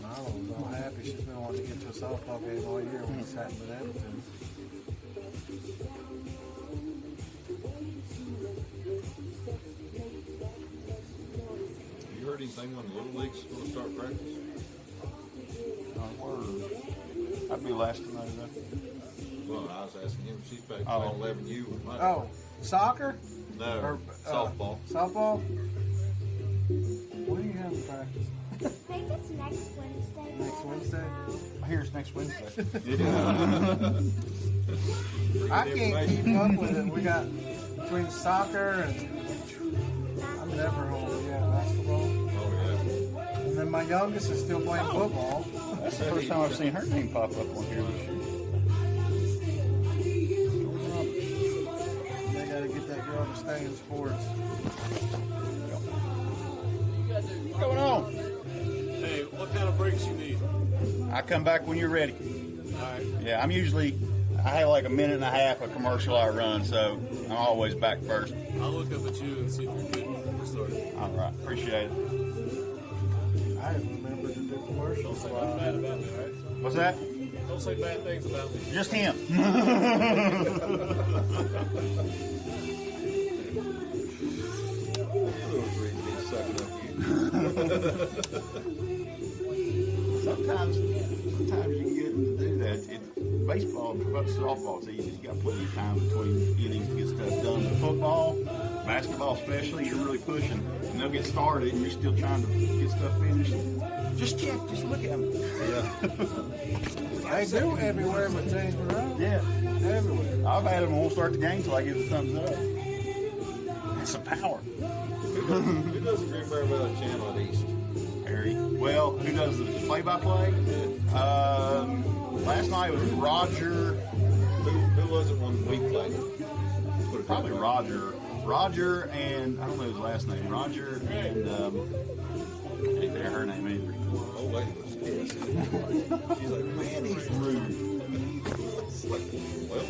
Marlo's all happy. She's been wanting to get to a softball game all year when it's happened in Edmonton. You heard anything when the Little League's going to start practice? I'd be last to know that. Well, I was asking him. She's back playing 11U with my Oh, soccer? No, Or, softball. Softball? When do you have the practice? I think it's next Wednesday. Next Wednesday? Here's next Wednesday. I can't keep up with it. We got between soccer and I'm never home. Yeah, basketball. Oh, yeah. And then my youngest is still playing football. That's the first time I've seen her name pop up on here this year. They got to get that girl to stay in sports. What's going on? Hey, what kind of brakes you need? I come back when you're ready. All right. Yeah, I have like a minute and a half of commercial I run, so I'm always back first. I'll look up at you and see if you're good when we start. All right, appreciate it. I remember to do commercials. Don't say nothing bad about me, all right? What's that? Don't say bad things about me. Just him. Sometimes you can get them to do that. Baseball, softball, it's easy. You got plenty of time between innings to get stuff done. But football, basketball especially, you're really pushing. And they'll get started and you're still trying to get stuff finished. Just check, just look at them. They do everywhere but James Monroe. Yeah. Everywhere. I've had them won't start the game until I give the thumbs up. That's some power. Who does the Greenbrier Valley channel at East? Harry. Well, who does the play-by-play? Last night it was Roger. Who was it when we played? Probably Roger. Roger and, I don't know his last name. Roger and, I can't think of her name either. Old lady was pissed. She's like, man, he's rude. It's like, well,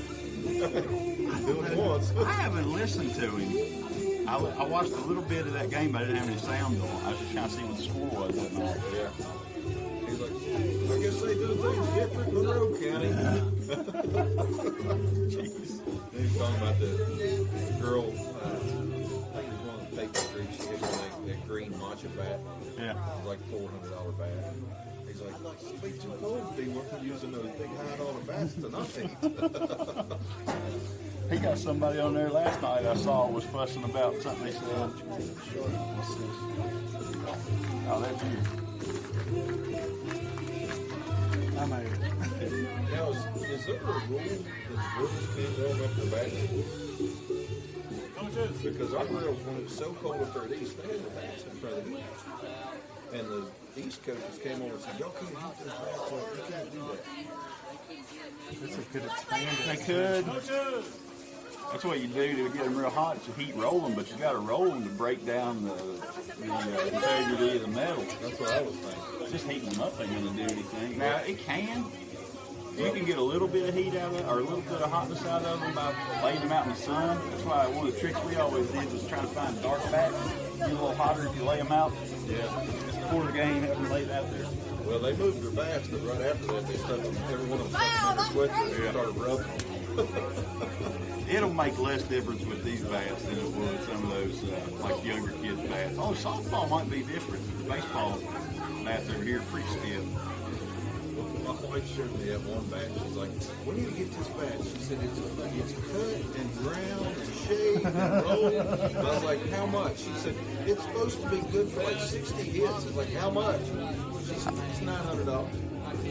do it once. I haven't listened to him. I watched a little bit of that game, but I didn't have any sound on. I was just trying to see what the score was that night. Yeah. He's like, I guess they do things different in Monroe County. Jeez. Then he's talking about the girl, I think it was one of the paper streets, she had that green matcha bat. Yeah. It was like $400 bat. He's like, it'd be too cold to be using those big $100 bats tonight. He got somebody on there last night I saw was fussing about something they said. What's this? Oh, that's you. I made it. Now, is there a rule that girls can't warm up their bats? Because our girls, when it's so cold up there at East, they had the bats in front of them. And the East coaches came over and said, y'all can't heat those bats up. You can't do that. This could expand it. They could. That's what you do to get them real hot. You heat roll them, but you got to roll them to break down the integrity of the metal. That's what I was thinking. Just heating them up ain't going to do anything. Now, it can. You can get a little bit of heat out of it, or a little bit of hotness out of them by laying them out in the sun. That's why one of the tricks we always did was try to find dark bats. Get a little hotter if you lay them out. Yeah. Just before the game, have them laid out there. Well, they moved their bats, but right after that, they stuck them, every one of them stuck them in their sweaters and started rubbing them. It'll make less difference with these bats than it would some of those like younger kids' bats. Oh, softball might be different. The baseball bats over here are pretty stiff. My wife showed me that one bat. She's like, "When do you get this bat?" She said, "It's cut and ground and shaved and rolled." And I was like, "How much?" She said, "It's supposed to be good for like 60 hits." I was like, "How much?" She said, "It's $900."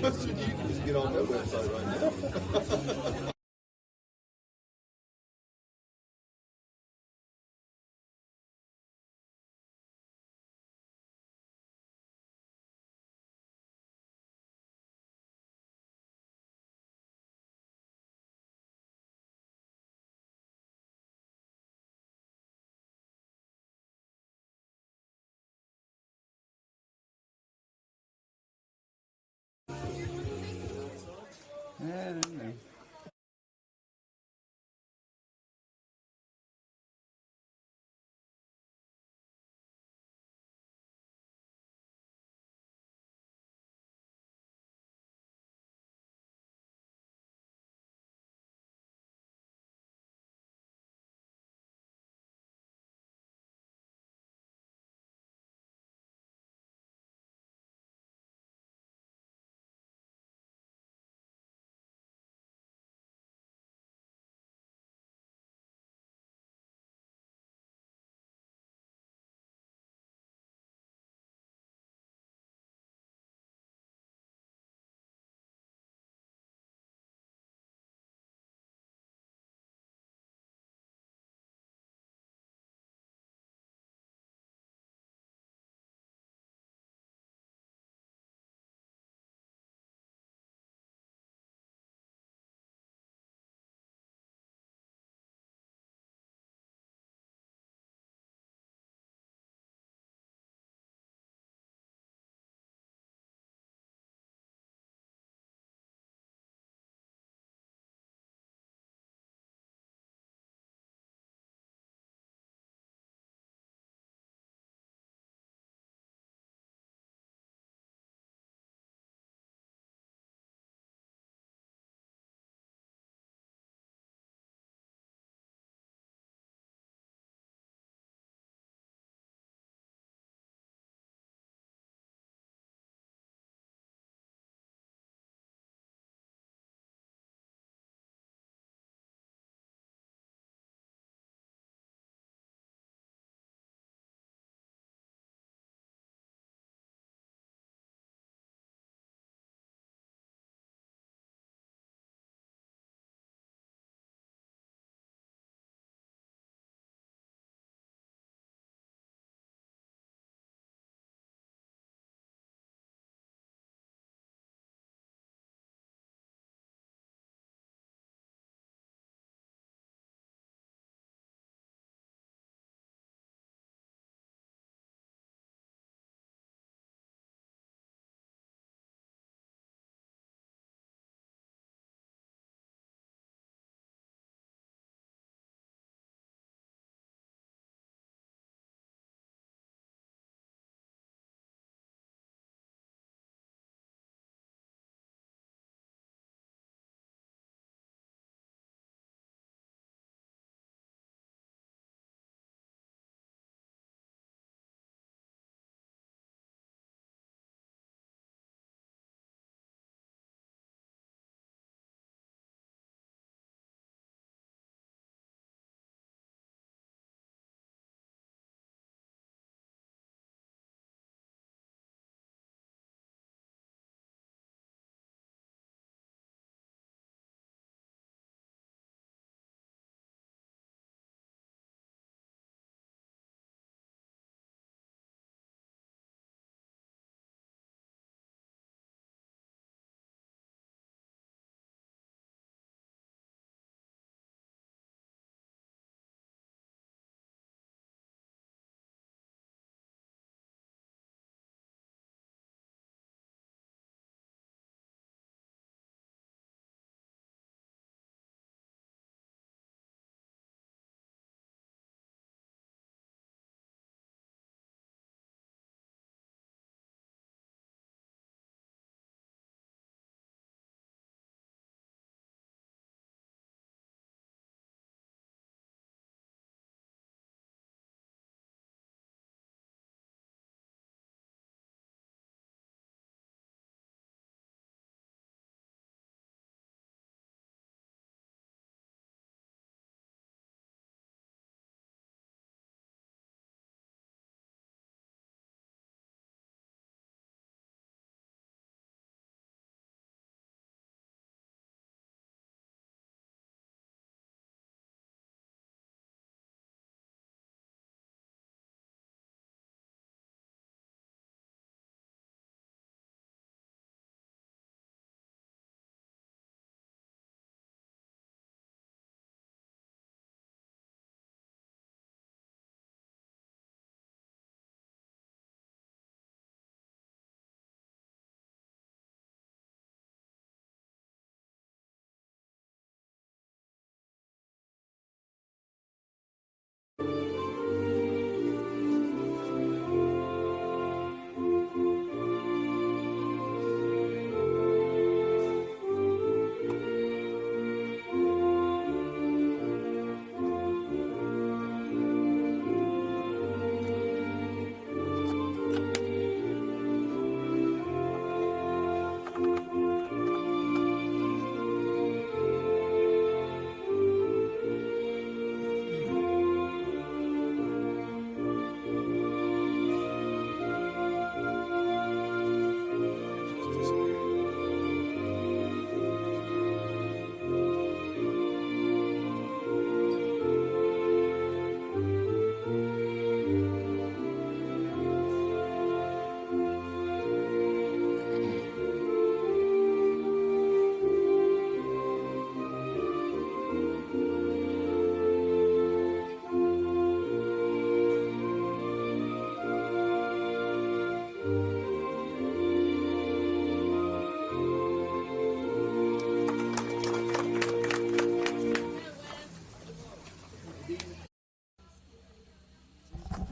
I said, "You can just get on that website right now." Yeah, I don't know.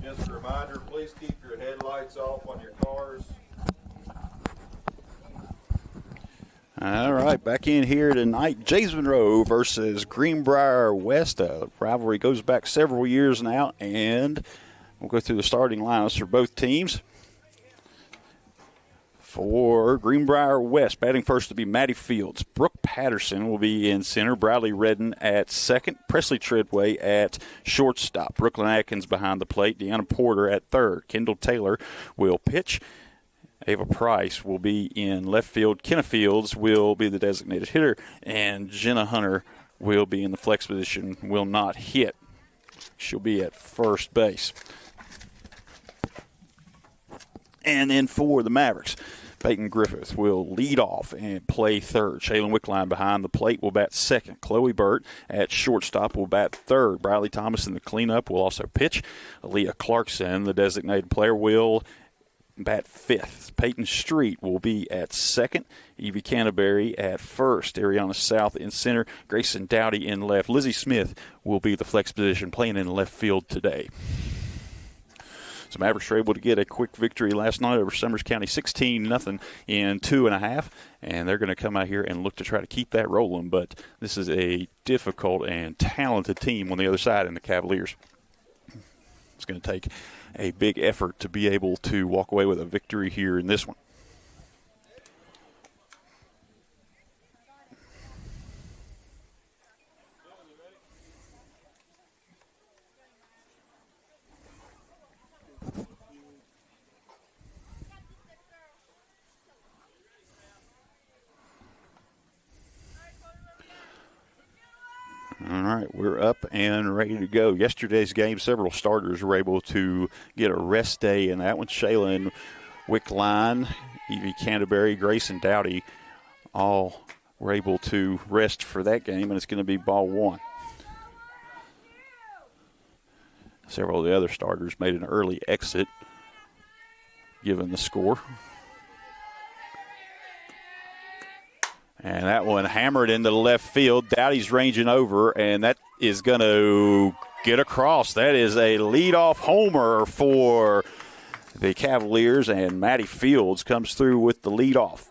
Just a reminder, please keep your headlights off on your cars. All right, back in here tonight. James Monroe versus Greenbrier West. Rivalry goes back several years now, and we'll go through the starting lineups for both teams. For Greenbrier West, batting first to be Matty Fields. Brooke Patterson will be in center. Bradley Redden at second. Presley Treadway at shortstop. Brooklyn Atkins behind the plate. Deanna Porter at third. Kendall Taylor will pitch. Ava Price will be in left field. Kenna Fields will be the designated hitter. And Jenna Hunter will be in the flex position, will not hit. She'll be at first base. And then for the Mavericks, Peyton Griffith will lead off and play third. Shaylin Wickline behind the plate will bat second. Chloe Burt at shortstop will bat third. Bradley Thomas in the cleanup will also pitch. Aaliyah Clarkson, the designated player, will bat fifth. Peyton Street will be at second. Evie Canterbury at first. Ariana South in center. Grayson Dowdy in left. Lizzie Smith will be the flex position, playing in left field today. So Mavericks were able to get a quick victory last night over Summers County, 16-0 in 2.5. And they're going to come out here and look to try to keep that rolling. But this is a difficult and talented team on the other side in the Cavaliers. It's going to take a big effort to be able to walk away with a victory here in this one. All right, we're up and ready to go. Yesterday's game, several starters were able to get a rest day in that one. Shaylin Wickline, Evie Canterbury, Grayson Dowdy all were able to rest for that game, and it's going to be ball one. Several of the other starters made an early exit, given the score. And that one hammered into the left field. Dowdy's ranging over, and that is going to get across. That is a leadoff homer for the Cavaliers, and Matty Fields comes through with the leadoff.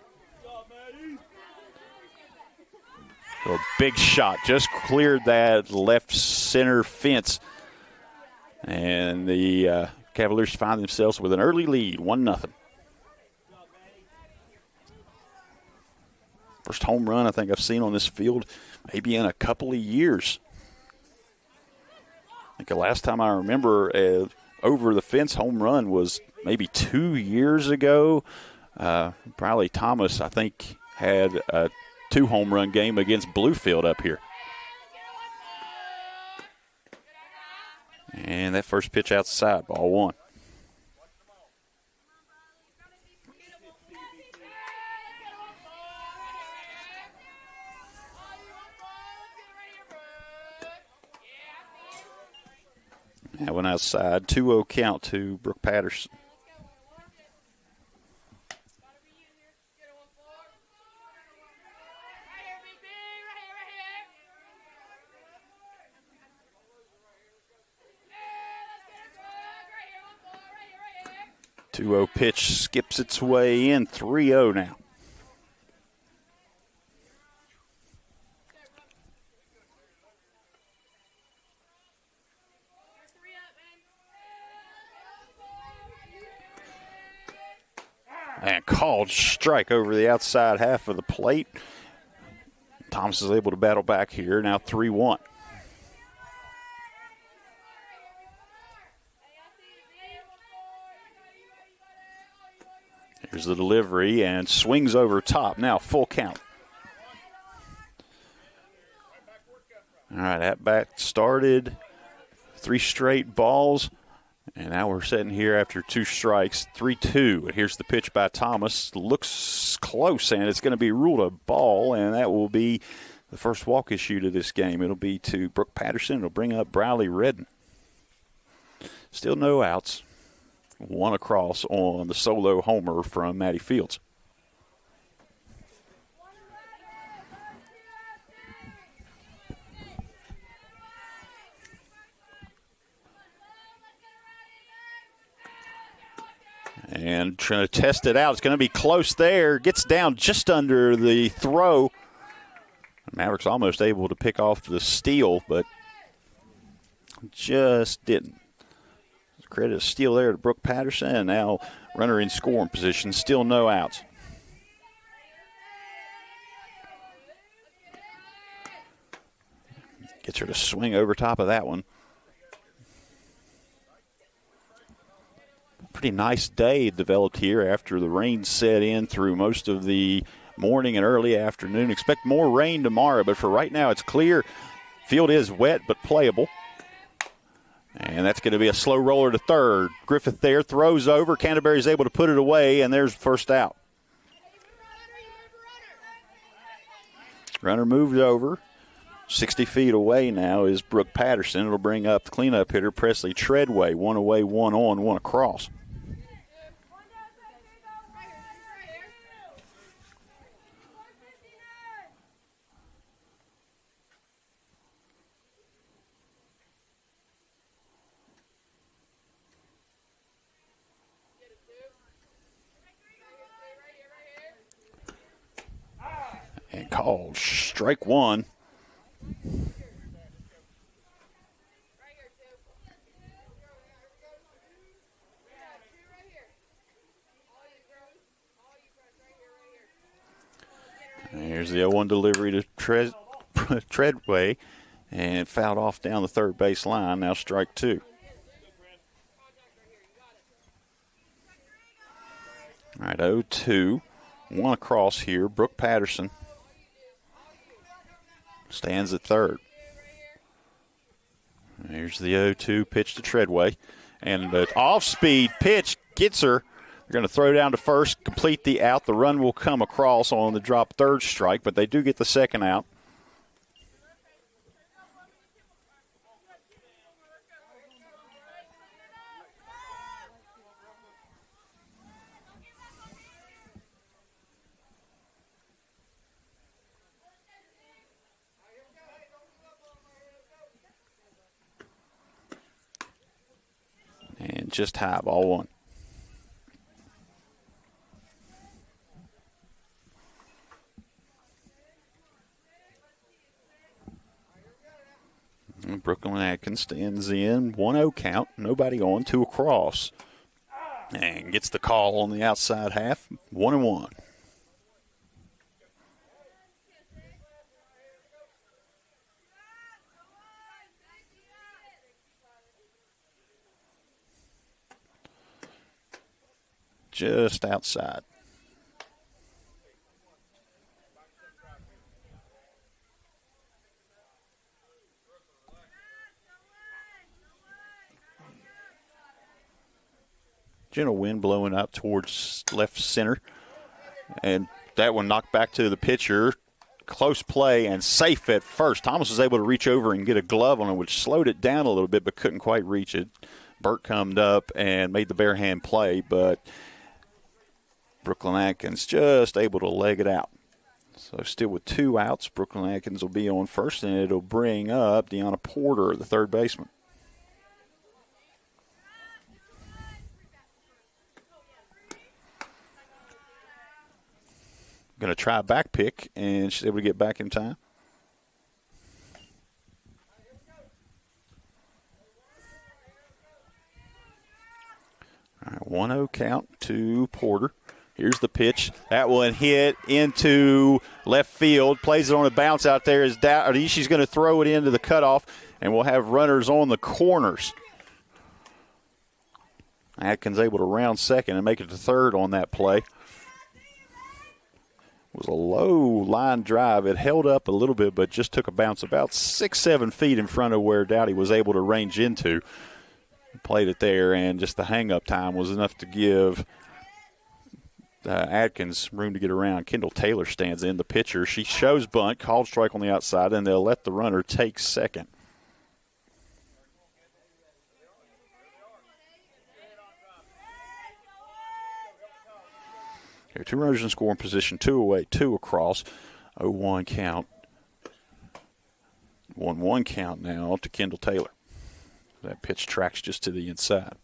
So a big shot, just cleared that left center fence. And the Cavaliers find themselves with an early lead, 1-0. First home run I think I've seen on this field maybe in a couple of years. I think the last time I remember over the fence home run was maybe 2 years ago. Bradley Thomas, I think, had a 2 home run game against Bluefield up here. And that first pitch outside, ball one. That one outside, 2-0 count to Brooke Patterson. Two-0 pitch skips its way in, 3-0 now. And called strike over the outside half of the plate. Thomas is able to battle back here, now 3-1. Here's the delivery and swings over top. Now full count. All right, at bat started. 3 straight balls. And now we're sitting here after 2 strikes, 3-2. And here's the pitch by Thomas. Looks close, and it's going to be ruled a ball, and that will be the first walk issue to this game. It'll be to Brooke Patterson. It'll bring up Bradley Redden. Still no outs. 1 across on the solo homer from Matty Fields. And trying to test it out. It's going to be close there. Gets down just under the throw. Mavericks almost able to pick off the steal, but just didn't. Credit a steal there to Brooke Patterson, and now runner in scoring position. Still no outs. Gets her to swing over top of that one. Pretty nice day developed here after the rain set in through most of the morning and early afternoon. Expect more rain tomorrow, but for right now it's clear. Field is wet but playable. And that's going to be a slow roller to third. Griffith there throws over. Canterbury's able to put it away, and there's first out. Runner moved over. 60 feet away now is Brooke Patterson. It'll bring up the cleanup hitter, Presley Treadway. One away, one on, one across. And called strike one. Here's the 0-1 delivery to Treadway, and fouled off down the third base line. Now strike two. All right, 0-2. One across here. Brooke Patterson stands at third. Here's the 0-2 pitch to Treadway. And the off-speed pitch gets her. They're going to throw down to first, complete the out. The run will come across on the drop third strike, but they do get the second out. And just high, ball one. And Brooklyn Atkins stands in. 1-0 count. Nobody on. Two across. And gets the call on the outside half. 1-1. Just outside. Gentle wind blowing up towards left center. And that one knocked back to the pitcher. Close play and safe at first. Thomas was able to reach over and get a glove on it, which slowed it down a little bit, but couldn't quite reach it. Burt come up and made the bare hand play, but Brooklyn Atkins just able to leg it out. So still with two outs, Brooklyn Atkins will be on first, and it'll bring up Deanna Porter, the third baseman. Going to try a back pick, and she's able to get back in time. All right, 1-0 count to Porter. Here's the pitch. That one hit into left field. Plays it on a bounce out there. She's going to throw it into the cutoff, and we'll have runners on the corners. Atkins able to round second and make it to third on that play. It was a low line drive. It held up a little bit, but just took a bounce about 6-7 feet in front of where Dowdy was able to range into. Played it there, and just the hang-up time was enough to give Atkins room to get around. Kendall Taylor stands in, the pitcher. She shows bunt, called strike on the outside, and they'll let the runner take second. Here, two runners in scoring position, two away, two across. 0-1 count. 1-1 count now to Kendall Taylor. That pitch tracks just to the inside.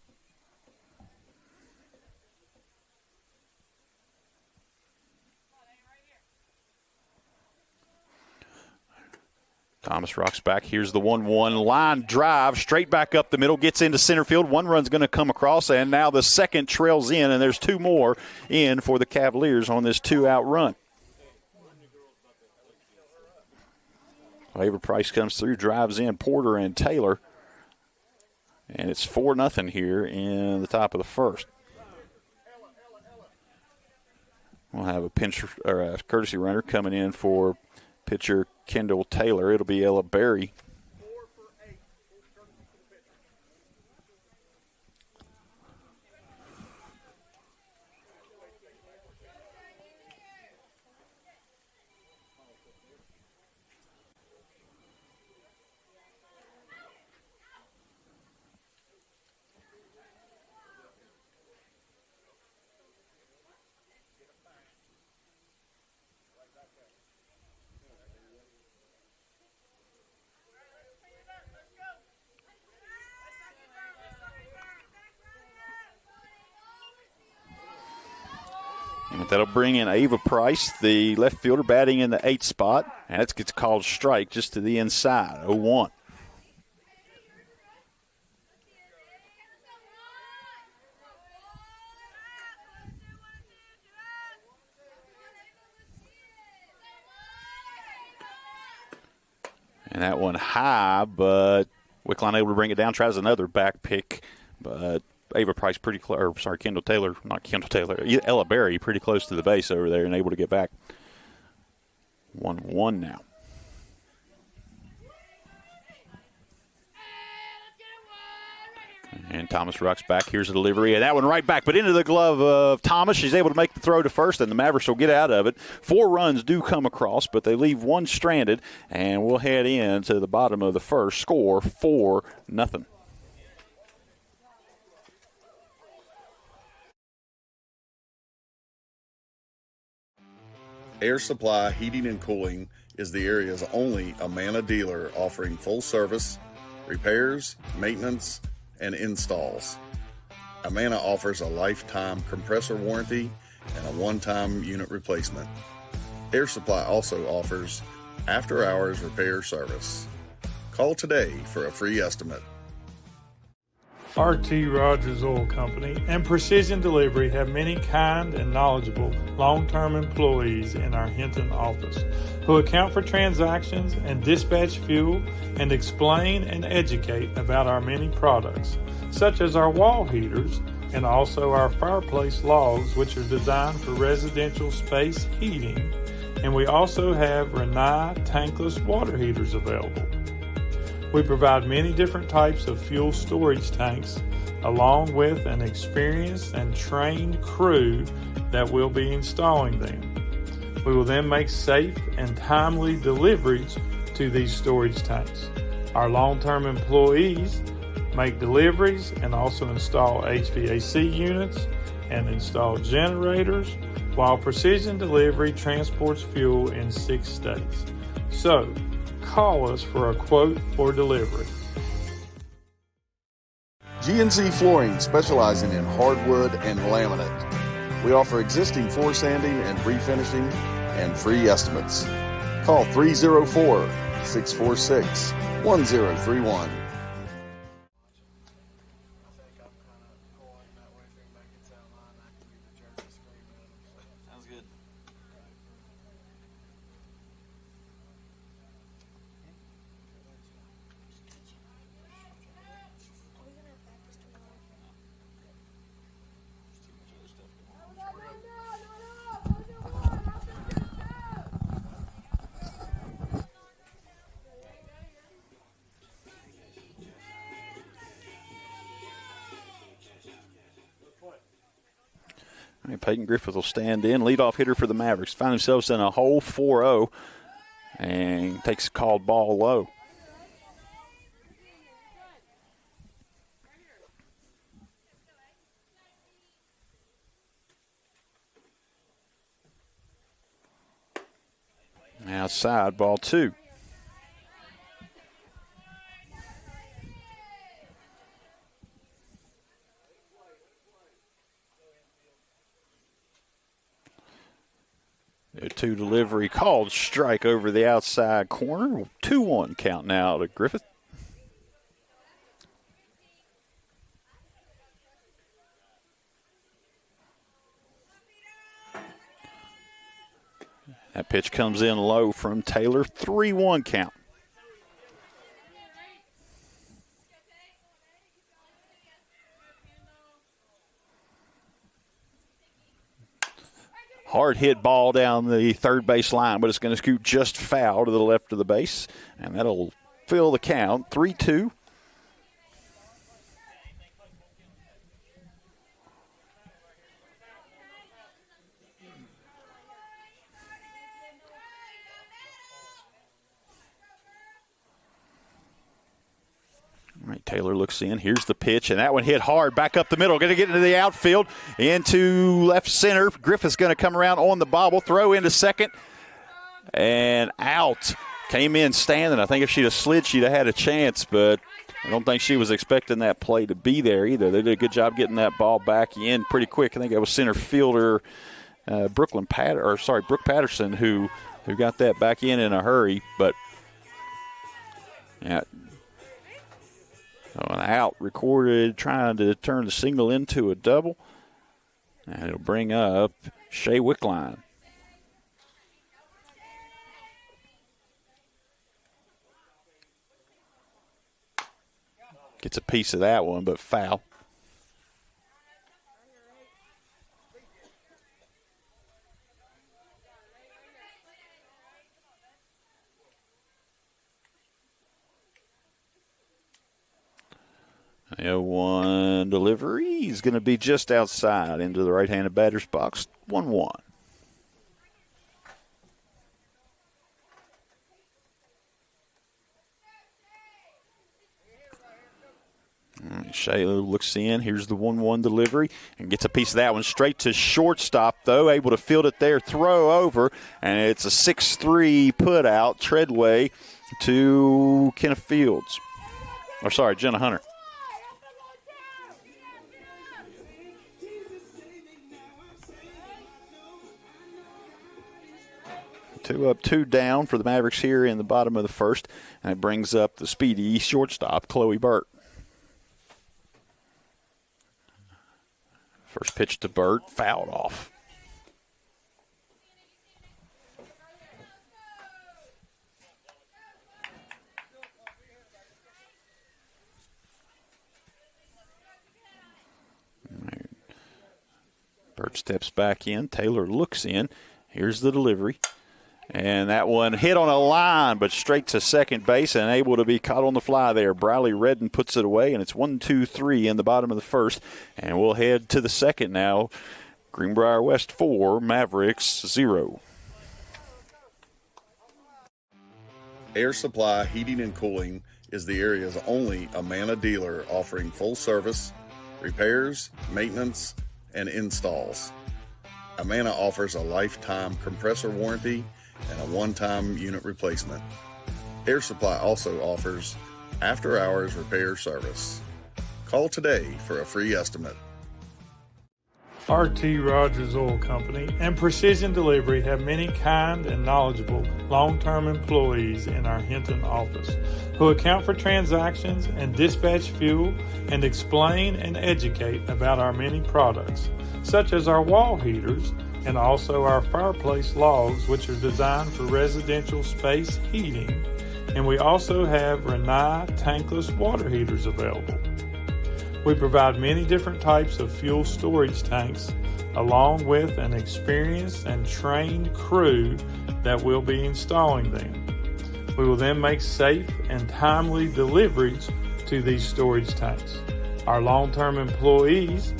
Thomas rocks back. Here's the 1-1 line drive. Straight back up the middle. Gets into center field. One run's going to come across, and now the second trails in, and there's two more in for the Cavaliers on this two-out run. Labor Price comes through, drives in Porter and Taylor, and it's 4-0 here in the top of the first. We'll have a pinch or a courtesy runner coming in for pitcher Kendall Taylor. It'll be Ella Berry. And that'll bring in Ava Price, the left fielder, batting in the 8th spot. And it gets called strike just to the inside, 0-1. And that one high, but Wickline able to bring it down. Tries another back pick, but Ava Price pretty close, or sorry, Kendall Taylor, not Kendall Taylor, Ella Berry pretty close to the base over there and able to get back. 1-1 now. And Thomas rocks back. Here's the delivery, and that one right back, but into the glove of Thomas. She's able to make the throw to first, and the Mavericks will get out of it. 4 runs do come across, but they leave one stranded, and we'll head in to the bottom of the first. Score 4-0. Air Supply Heating and Cooling is the area's only Amana dealer offering full service, repairs, maintenance, and installs. Amana offers a lifetime compressor warranty and a one-time unit replacement. Air Supply also offers after-hours repair service. Call today for a free estimate. R.T. Rogers Oil Company and Precision Delivery have many kind and knowledgeable long-term employees in our Hinton office who account for transactions and dispatch fuel and explain and educate about our many products, such as our wall heaters and also our fireplace logs, which are designed for residential space heating, and we also have Renai tankless water heaters available. We provide many different types of fuel storage tanks along with an experienced and trained crew that will be installing them. We will then make safe and timely deliveries to these storage tanks. Our long-term employees make deliveries and also install HVAC units and install generators, while Precision Delivery transports fuel in 6 states. So, call us for a quote or delivery. GNC Flooring, specializing in hardwood and laminate. We offer existing floor sanding and refinishing and free estimates. Call 304-646-1031. Peyton Griffith will stand in, leadoff hitter for the Mavericks. Find themselves in a hole 4-0 and takes a called ball low. Outside, ball 2. A 2 delivery called strike over the outside corner. 2-1 count now to Griffith. That pitch comes in low from Taylor. 3-1 count. Hard hit ball down the third base line, but it's going to scoot just foul to the left of the base, and that'll fill the count. 3-2. All right, Taylor looks in. Here's the pitch, and that one hit hard back up the middle. Going to get into the outfield, into left center. Griffith's going to come around on the bobble, throw into second, and out. Came in standing. I think if she'd have slid, she'd have had a chance, but I don't think she was expecting that play to be there either. They did a good job getting that ball back in pretty quick. I think that was center fielder Brooke Patterson who got that back in a hurry, but yeah. So an out recorded, trying to turn the single into a double. And it'll bring up Shea Wickline. Gets a piece of that one, but foul. The 0-1 delivery is going to be just outside into the right-handed batter's box. 1-1. Shayla looks in. Here's the 1-1 delivery and gets a piece of that one straight to shortstop, though. Able to field it there, throw over, and it's a 6-3 put out, Treadway to Jenna Hunter. Two up, two down for the Mavericks here in the bottom of the first. And it brings up the speedy shortstop, Chloe Burt. First pitch to Burt, fouled off. Burt steps back in. Taylor looks in. Here's the delivery. And that one hit on a line, but straight to second base and able to be caught on the fly there. Briley Redden puts it away, and it's 1-2-3 in the bottom of the first. And we'll head to the second now. Greenbrier West 4, Mavericks 0. Air Supply Heating and Cooling is the area's only Amana dealer offering full service, repairs, maintenance, and installs. Amana offers a lifetime compressor warranty and a one-time unit replacement. Air Supply also offers after-hours repair service. Call today for a free estimate. R.T. Rogers Oil Company and Precision Delivery have many kind and knowledgeable long-term employees in our Hinton office who account for transactions and dispatch fuel and explain and educate about our many products, such as our wall heaters and also our fireplace logs, which are designed for residential space heating, and we also have Renai tankless water heaters available. We provide many different types of fuel storage tanks along with an experienced and trained crew that will be installing them. We will then make safe and timely deliveries to these storage tanks. Our long-term employees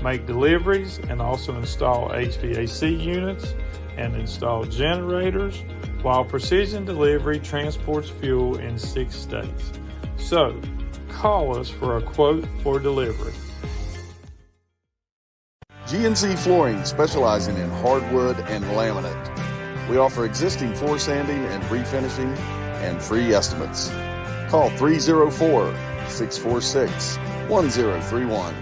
make deliveries and also install HVAC units and install generators, while Precision Delivery transports fuel in 6 states. So, call us for a quote for delivery. GNC Flooring, specializing in hardwood and laminate. We offer existing floor sanding and refinishing and free estimates. Call 304-646-1031.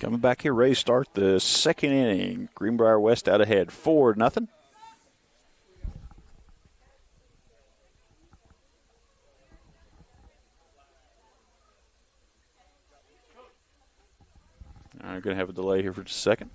Coming back here, ready to start the second inning. Greenbrier West out ahead, 4-0. I'm going to have a delay here for just a second.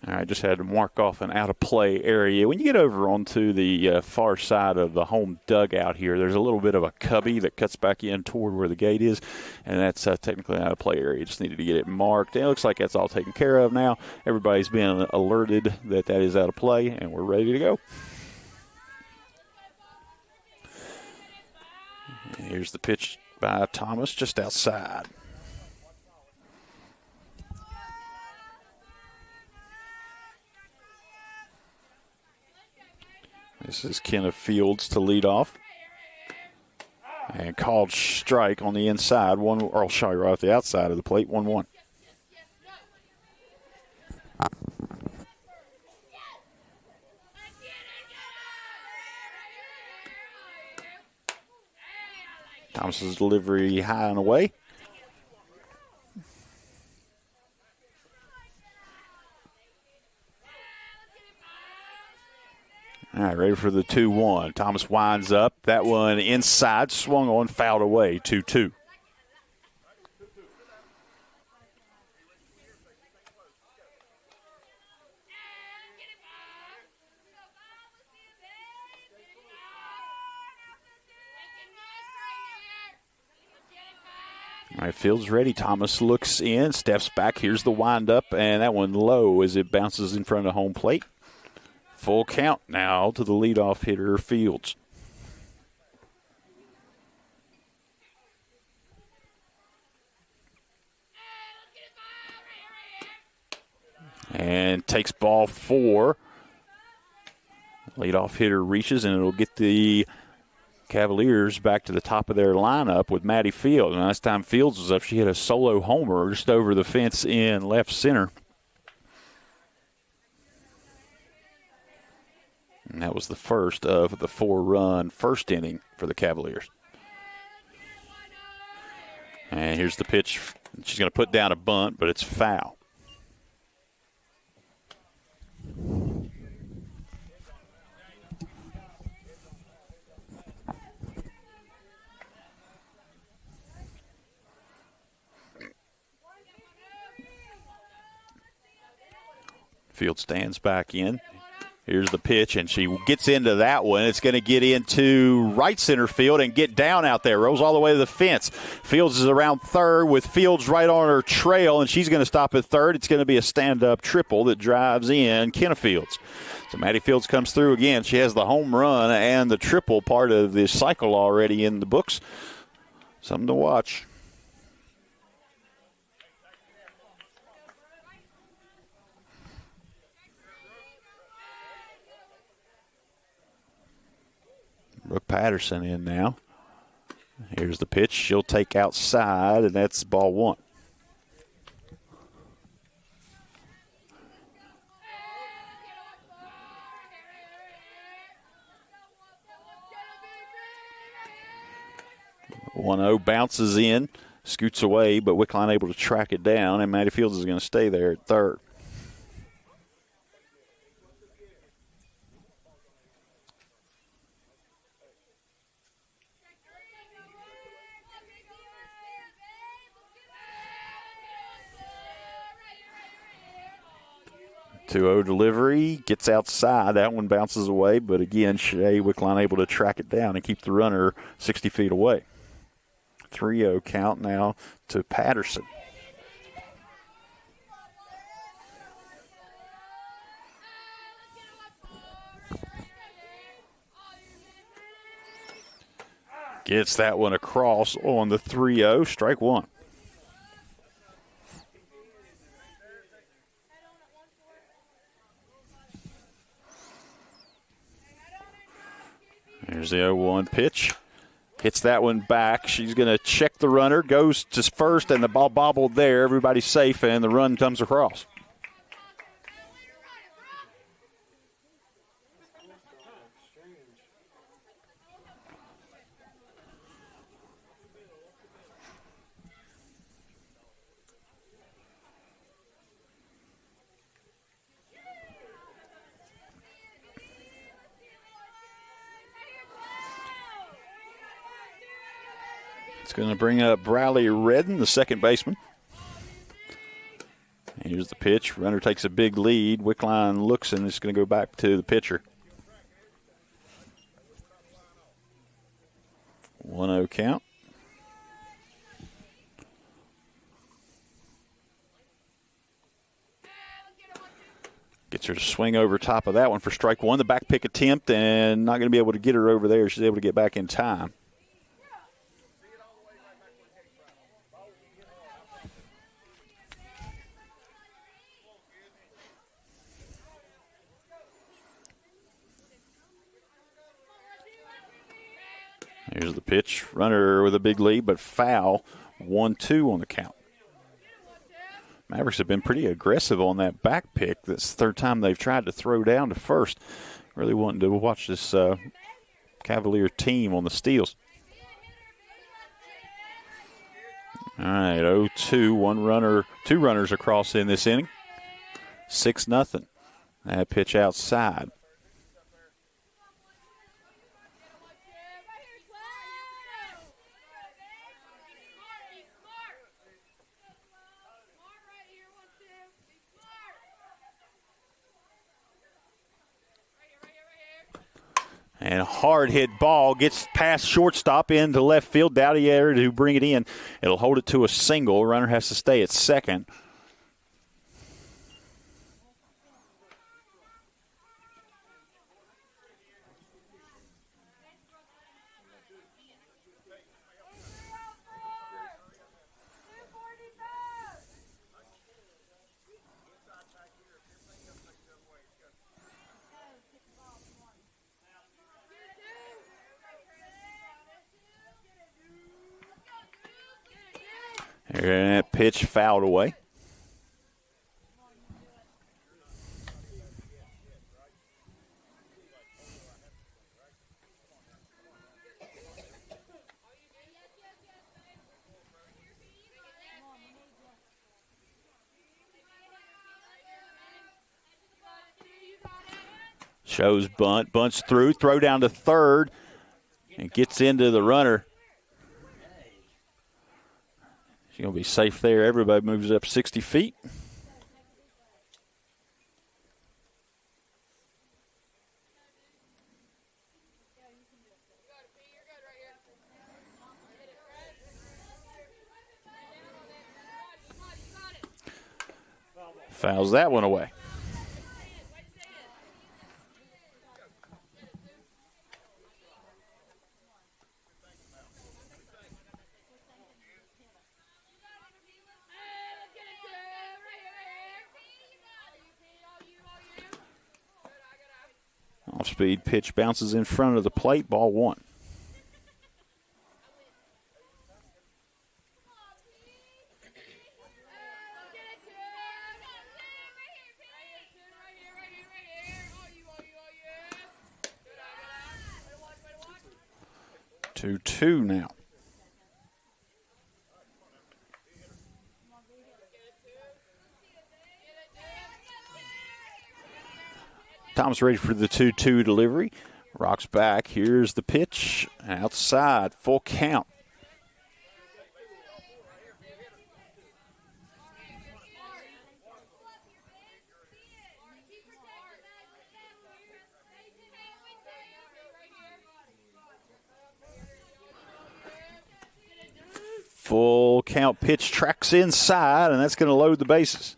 I just had to mark off an out-of-play area. When you get over onto the far side of the home dugout here, there's a little bit of a cubby that cuts back in toward where the gate is, and that's technically an out-of-play area. Just needed to get it marked. And it looks like that's all taken care of now. Everybody's been alerted that that is out of play, and we're ready to go. And here's the pitch by Thomas just outside. This is Kenneth Fields to lead off. And called strike on the inside. Right off the outside of the plate, 1-1. Thomas's delivery high and away. All right, ready for the 2-1. Thomas winds up. That one inside, swung on, fouled away, 2-2. All right, Fields ready. Thomas looks in, steps back. Here's the windup, and that one low as it bounces in front of home plate. Full count now to the leadoff hitter, Fields. And takes ball 4. Leadoff hitter reaches, and it'll get the Cavaliers back to the top of their lineup with Maddie Fields. Last time Fields was up, she hit a solo homer just over the fence in left center. And that was the first of the 4-run first inning for the Cavaliers. And here's the pitch. She's going to put down a bunt, but it's foul. Field stands back in. Here's the pitch, and she gets into that one. It's going to get into right center field and get down out there. Rolls all the way to the fence. Fields is around third with Fields right on her trail, and she's going to stop at third. It's going to be a stand-up triple that drives in Kenna Fields. So Maddie Fields comes through again. She has the home run and the triple part of the cycle already in the books. Something to watch. Brooke Patterson in now. Here's the pitch. She'll take outside, and that's ball 1. One-0 bounces in, scoots away, but Wickline able to track it down, and Maddie Fields is going to stay there at third. Delivery, gets outside. That one bounces away, but again, Shea Wickline able to track it down and keep the runner 60 feet away. 3-0 count now to Patterson. Gets that one across on the 3-0, strike 1. Here's the 0-1 pitch. Hits that one back. She's going to check the runner. Goes to first, and the ball bobbled there. Everybody's safe, and the run comes across. It's going to bring up Bradley Redden, the second baseman. Here's the pitch. Runner takes a big lead. Wickline looks, and it's going to go back to the pitcher. 1-0 count. Gets her to swing over top of that one for strike one. The back pick attempt, and not going to be able to get her over there. She's able to get back in time. Here's the pitch. Runner with a big lead, but foul. 1-2 on the count. Mavericks have been pretty aggressive on that back pick. That's the third time they've tried to throw down to first. Really wanting to watch this Cavalier team on the steals. All right, 0-2. Two runners across in this inning. 6-0. That pitch outside. And a hard-hit ball gets past shortstop into left field. Dowdy there to bring it in. It'll hold it to a single. Runner has to stay at second. And that pitch fouled away. Shows bunt, bunts through, throw down to third, and gets into the runner. She's going to be safe there. Everybody moves up 60 feet. Fouls that one away. Off-speed pitch bounces in front of the plate, ball one. Two now. Tom's ready for the 2-2 delivery. Rocks back. Here's the pitch. Outside. Full count. Full count pitch tracks inside, and that's going to load the bases.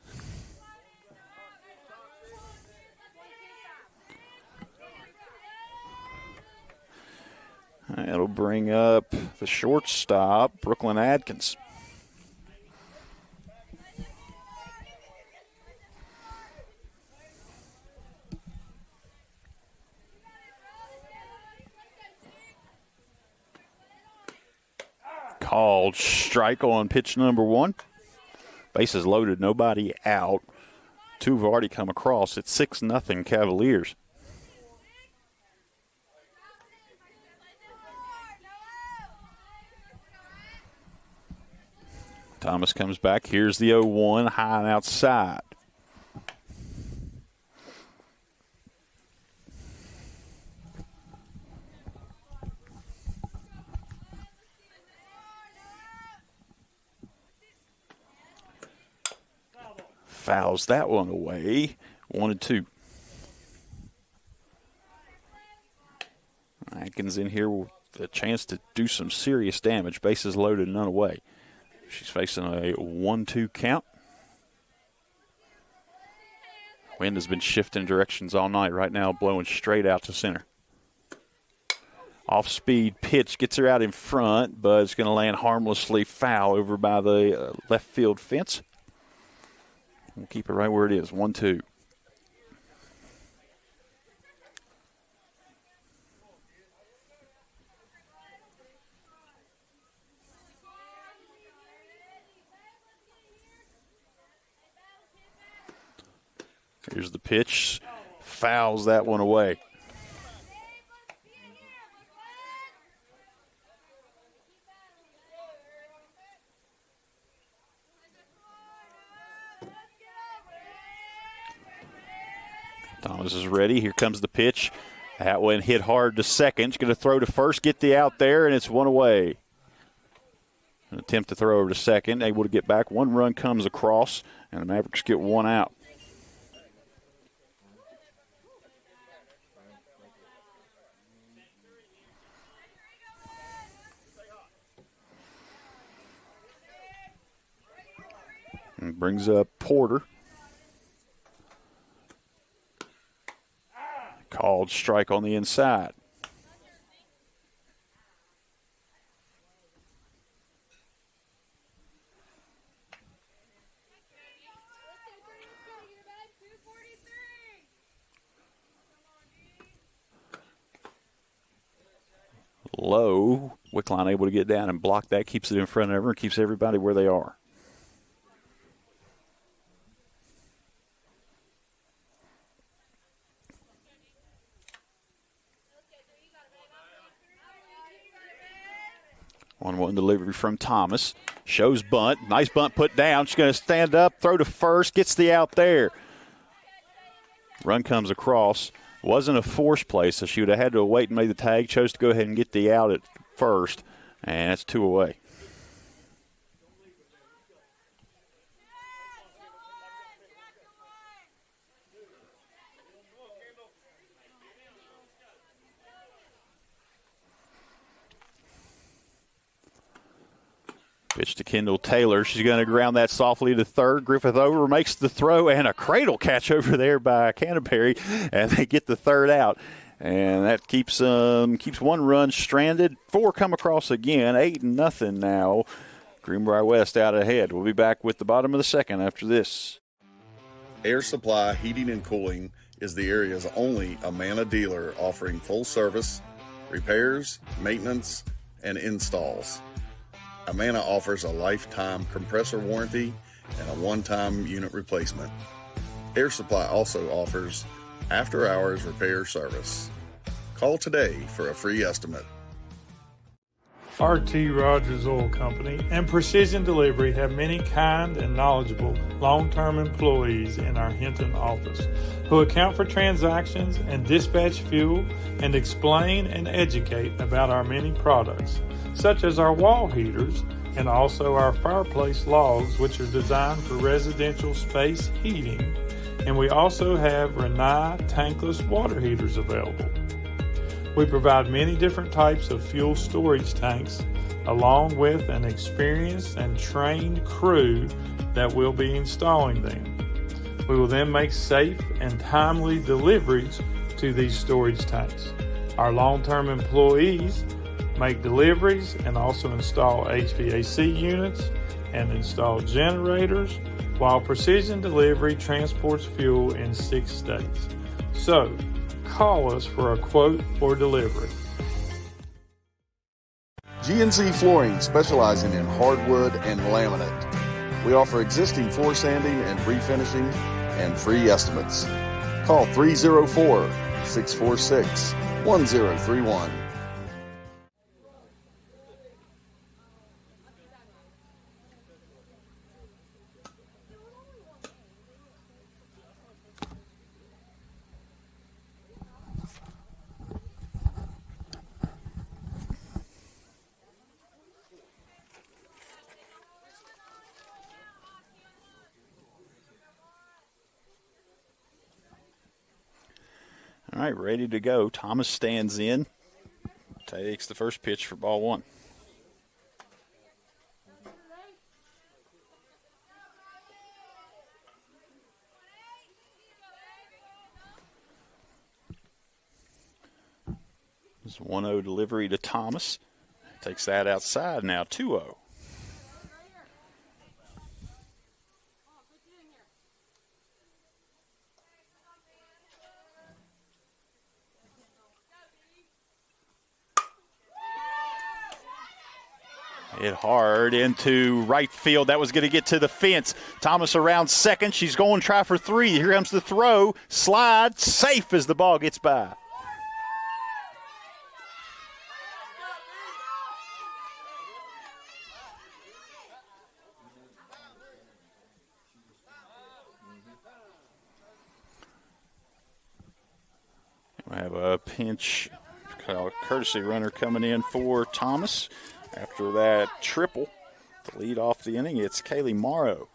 That'll bring up the shortstop, Brooklyn Adkins. Called strike on pitch number one. Bases loaded, nobody out. Two have already come across. It's 6-0 Cavaliers. Thomas comes back. Here's the 0-1, high and outside. fouls that one away. 1-2. Atkins in here with a chance to do some serious damage. Bases loaded, none away. She's facing a 1-2 count. Wind has been shifting directions all night. Right now, blowing straight out to center. Off-speed pitch gets her out in front, but it's going to land harmlessly foul over by the left field fence. We'll keep it right where it is, 1-2. Here's the pitch. Fouls that one away. Thomas is ready. Here comes the pitch. That one hit hard to second. She's going to throw to first, get the out there, and it's one away. An attempt to throw over to second. Able to get back. One run comes across, and the Mavericks get one out. And brings up Porter. Called strike on the inside. Low. Wickline able to get down and block that. Keeps it in front of her. Keeps everybody where they are. One delivery from Thomas. Shows bunt. Nice bunt put down. She's going to stand up, throw to first, gets the out there. Run comes across. Wasn't a force play, so she would have had to wait and make the tag. Chose to go ahead and get the out at first, and that's two away. Pitch to Kendall Taylor. She's going to ground that softly to third. Griffith over, makes the throw, and a cradle catch over there by Canterbury, and they get the third out. And that keeps one run stranded. Four come across again. 8-0 now. Greenbrier West out ahead. We'll be back with the bottom of the second after this. Air Supply Heating and Cooling is the area's only Amana dealer offering full service, repairs, maintenance, and installs. Amana offers a lifetime compressor warranty and a one-time unit replacement. Air Supply also offers after-hours repair service. Call today for a free estimate. R.T. Rogers Oil Company and Precision Delivery have many kind and knowledgeable long-term employees in our Hinton office who account for transactions and dispatch fuel and explain and educate about our many products, such as our wall heaters and also our fireplace logs, which are designed for residential space heating, and we also have Renai tankless water heaters available. We provide many different types of fuel storage tanks along with an experienced and trained crew that will be installing them. We will then make safe and timely deliveries to these storage tanks. Our long-term employees make deliveries and also install HVAC units and install generators, while Precision Delivery transports fuel in 6 states. So, call us for a quote or delivery. GNC Flooring, specializing in hardwood and laminate. We offer existing floor sanding and refinishing and free estimates. Call 304-646-1031. All right, ready to go. Thomas stands in, takes the first pitch for ball one. It's a 1-0 delivery to Thomas. Takes that outside now, 2-0. Hit hard into right field. That was going to get to the fence. Thomas around second. She's going to try for three. Here comes the throw. Slide. Safe as the ball gets by. We have a pinch courtesy runner coming in for Thomas. After that triple to lead off the inning, it's Kaylee Morrow.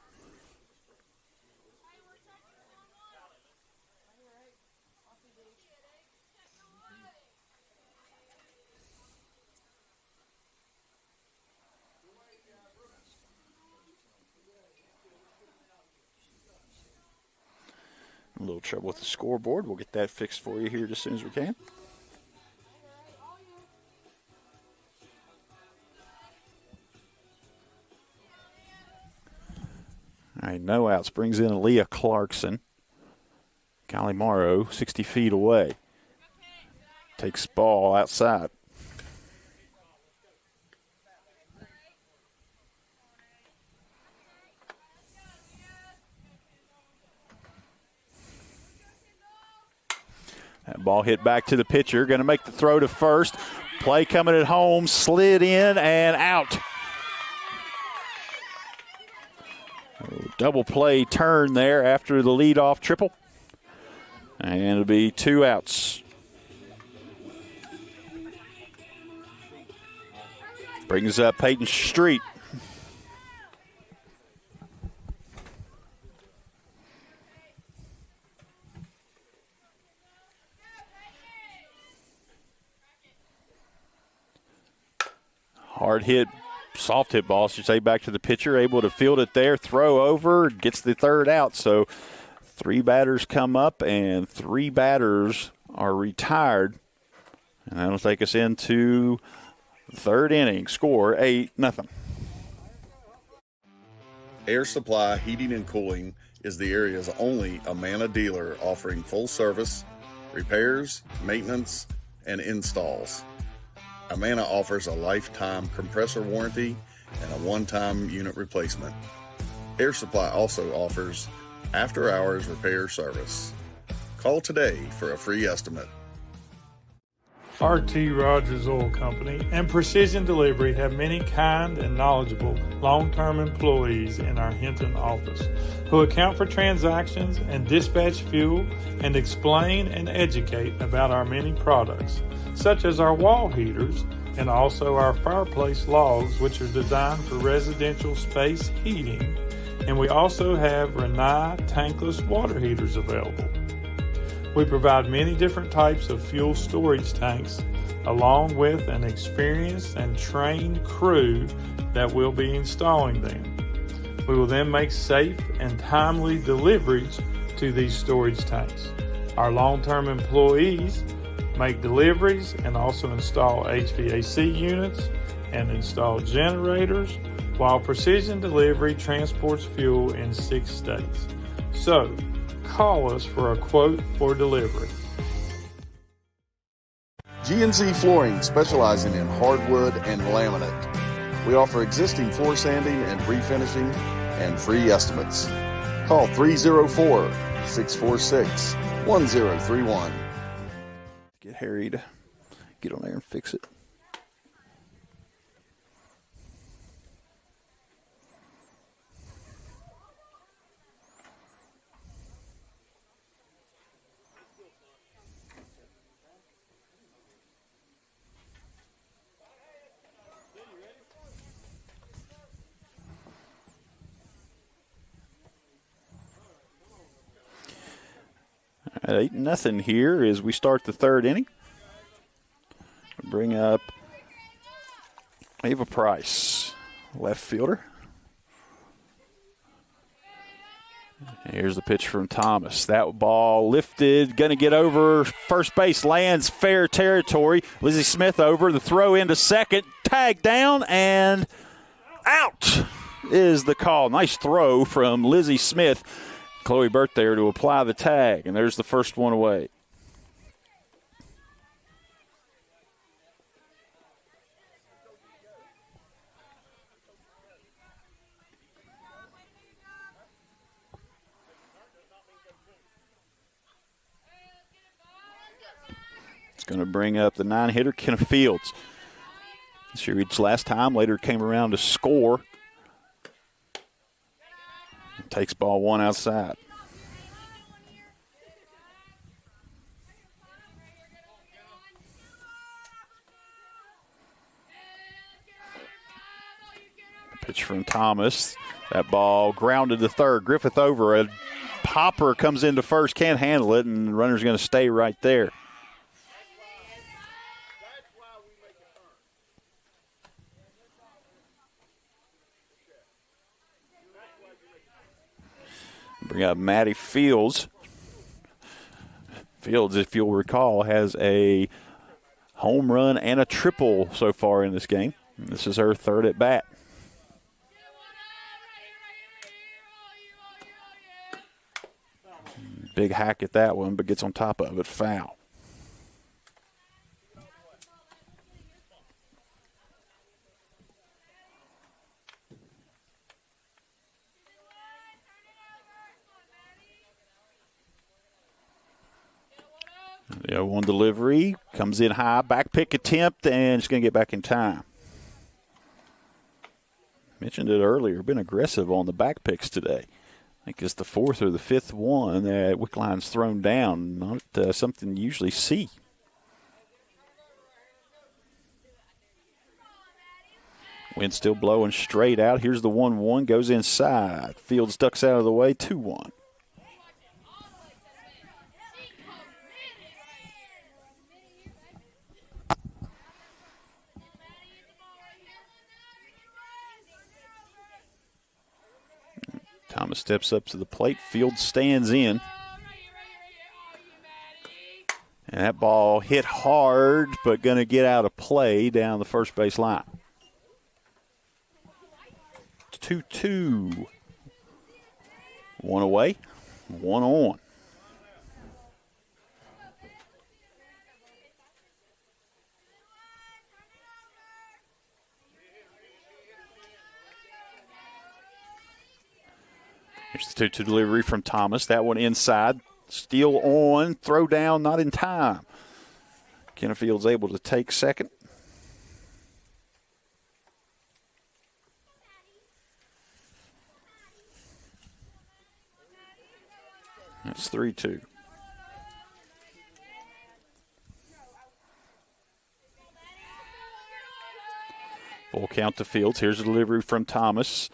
A little trouble with the scoreboard. We'll get that fixed for you here as soon as we can. All right, no outs. Brings in Aaliyah Clarkson. Kylie Morrow, 60 feet away. Takes ball outside. That ball hit back to the pitcher. Going to make the throw to first. Play coming at home. Slid in and out. Double play turn there after the leadoff triple. And it'll be 2 outs. Brings up Peyton Street. Hard hit, soft hit ball, I should say, back to the pitcher. Able to field it there, throw over, gets the third out. So 3 batters come up and 3 batters are retired. And that'll take us into the third inning. Score 8-0. Air Supply Heating and Cooling is the area's only Amana dealer offering full service, repairs, maintenance, and installs. Amana offers a lifetime compressor warranty and a one-time unit replacement. Air Supply also offers after-hours repair service. Call today for a free estimate. R.T. Rogers Oil Company and Precision Delivery have many kind and knowledgeable long-term employees in our Hinton office who account for transactions and dispatch fuel and explain and educate about our many products, such as our wall heaters and also our fireplace logs, which are designed for residential space heating, and we also have Renai tankless water heaters available. We provide many different types of fuel storage tanks along with an experienced and trained crew that will be installing them. We will then make safe and timely deliveries to these storage tanks. Our long-term employees make deliveries and also install HVAC units and install generators, while Precision Delivery transports fuel in 6 states. So, call us for a quote for delivery. GNC Flooring, specializing in hardwood and laminate. We offer existing floor sanding and refinishing and free estimates. Call 304-646-1031. Get Harry to get on there and fix it. 8-0 here as we start the third inning. Bring up Ava Price, left fielder. Here's the pitch from Thomas. That ball lifted, going to get over first base, lands fair territory. Lizzie Smith over, the throw into second, tag down, and out is the call. Nice throw from Lizzie Smith. Chloe Burt there to apply the tag, and there's the first one away. It's going to bring up the 9-hitter, Kenna Fields. She reached last time, later came around to score. Takes ball one outside. Pitch from Thomas. That ball grounded to third. Griffith over. A popper comes into first, can't handle it, and the runner's going to stay right there. Bring up Maddie Fields. Fields, if you'll recall, has a home run and a triple so far in this game. This is her third at bat. Big hack at that one, but gets on top of it. Foul. The 0-1 delivery comes in high, back pick attempt, and it's going to get back in time. Mentioned it earlier, been aggressive on the back picks today. I think it's the fourth or the fifth one that Wickline's thrown down. Not something you usually see. Wind still blowing straight out. Here's the 1-1, goes inside. Fields ducks out of the way, 2-1. Thomas steps up to the plate. Fields stands in. And that ball hit hard, but going to get out of play down the first base line. 2-2. One away, one on. Here's the 2-2 delivery from Thomas. That one inside. Steal on. Throw down, not in time. Kenna Fields able to take second. That's 3-2. Full count to Fields. Here's a delivery from Thomas.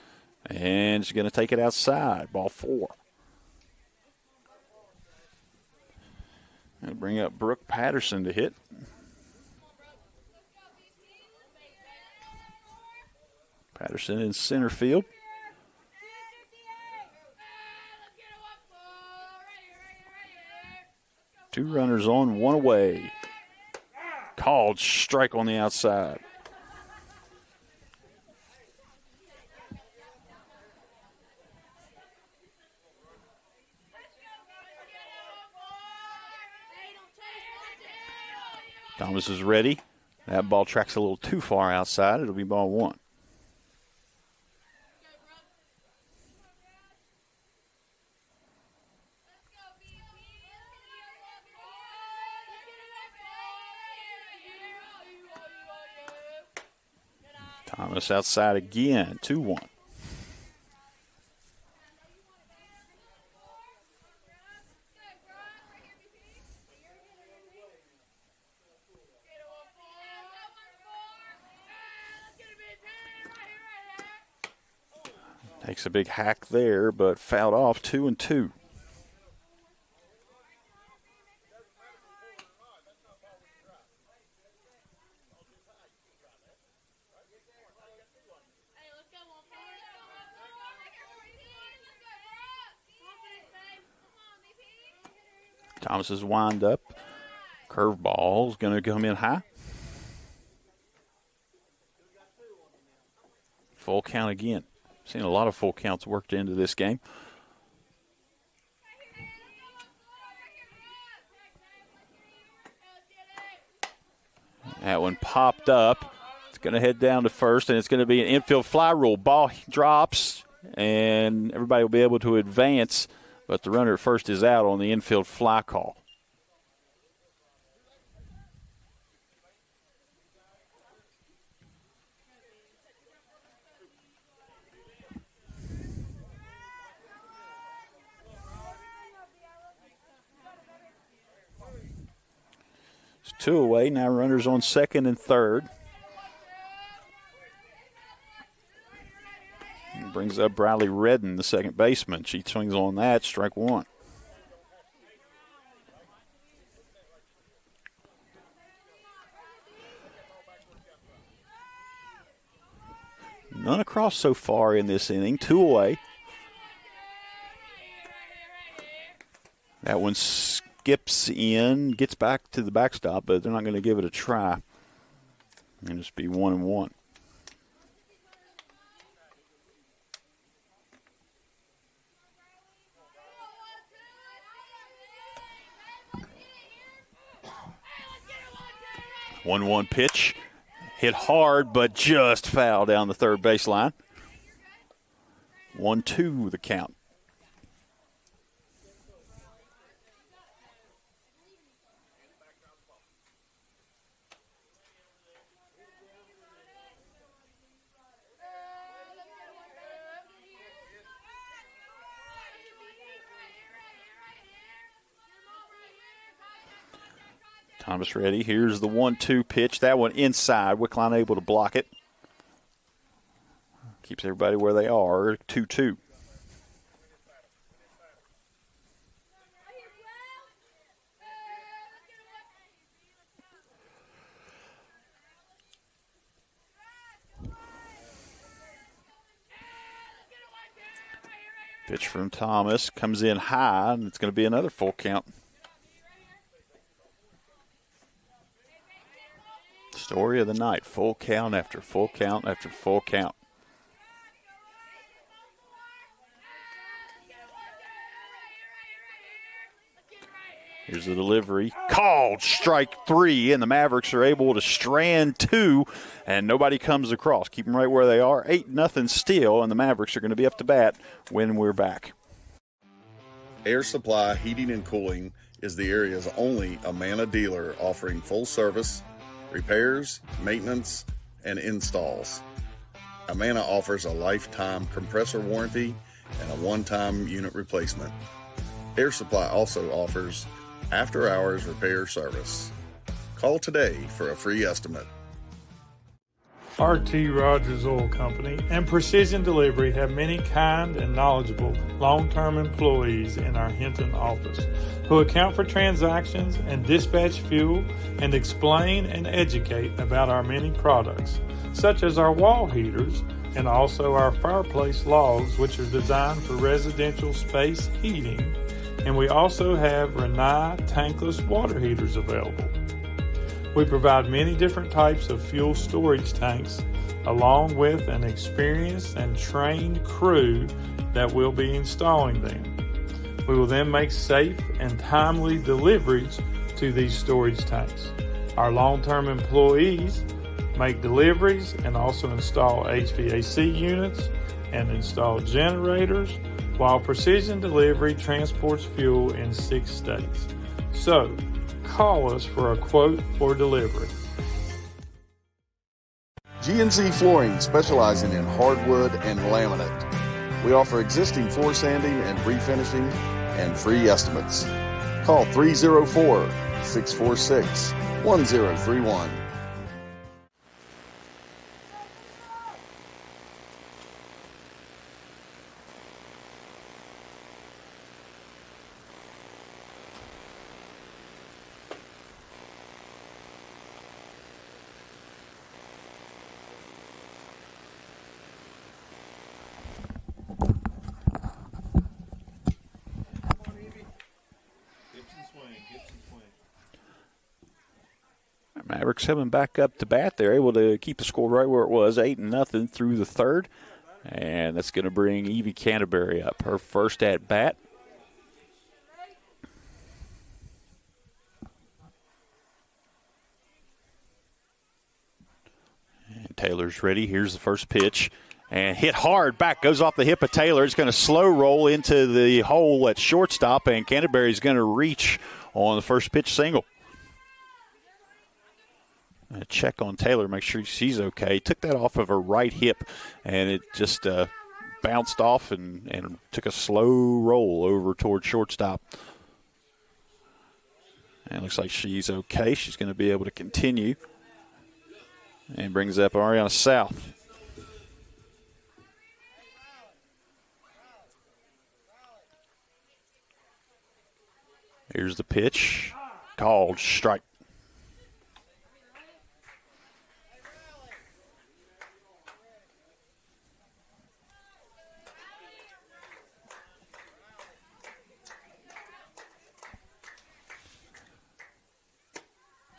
And she's going to take it outside. Ball 4. And bring up Brooke Patterson to hit. Patterson in center field. Two runners on, one away. Called strike on the outside. Thomas is ready. That ball tracks a little too far outside. It'll be ball 1. Thomas outside again, 2-1. Takes a big hack there, but fouled off, 2-2. Thomas's wind up. Curveball is going to come in high. Full count again. Seen a lot of full counts worked into this game. That one popped up. It's going to head down to first, and it's going to be an infield fly rule. Ball drops, and everybody will be able to advance, but the runner at first is out on the infield fly call. It's 2 away. Now runners on second and third. And brings up Bradley Redden, the second baseman. She swings on that, strike one. None across so far in this inning. 2 away. That one skips in, gets back to the backstop, but they're not going to give it a try. It'll just be 1-1. One pitch, hit hard, but just foul down the third baseline. 1-2 the count. Thomas ready. Here's the 1-2 pitch. That one inside. Wickline able to block it. Keeps everybody where they are. 2-2. Pitch from Thomas. Comes in high, and it's going to be another full count. Story of the night, full count after full count after full count. Here's the delivery. Called strike 3, and the Mavericks are able to strand 2, and nobody comes across. Keep them right where they are. 8-0 still, and the Mavericks are going to be up to bat when we're back. Air Supply Heating and Cooling is the area's only Amana dealer offering full service, repairs, maintenance, and installs. Amana offers a lifetime compressor warranty and a one-time unit replacement. Air Supply also offers after-hours repair service. Call today for a free estimate. R.T. Rogers Oil Company and Precision Delivery have many kind and knowledgeable long-term employees in our Hinton office who account for transactions and dispatch fuel and explain and educate about our many products, such as our wall heaters and also our fireplace logs, which are designed for residential space heating, and we also have Renai tankless water heaters available. We provide many different types of fuel storage tanks along with an experienced and trained crew that will be installing them. We will then make safe and timely deliveries to these storage tanks. Our long-term employees make deliveries and also install HVAC units and install generators, while Precision Delivery transports fuel in 6 states. So, call us for a quote for delivery. G&Z Flooring, specializing in hardwood and laminate. We offer existing floor sanding and refinishing and free estimates. Call 304-646-1031. Gibson swing. Mavericks coming back up to bat. They're able to keep the score right where it was, 8-0 through the third. And that's going to bring Evie Canterbury up, her first at bat. And Taylor's ready. Here's the first pitch. And hit hard. Back goes off the hip of Taylor. It's going to slow roll into the hole at shortstop. And Canterbury's going to reach on the first pitch single. A check on Taylor, make sure she's okay. Took that off of her right hip, and it just bounced off and took a slow roll over toward shortstop. And it looks like she's okay. She's going to be able to continue. And brings up Ariana South. Here's the pitch. Called strike.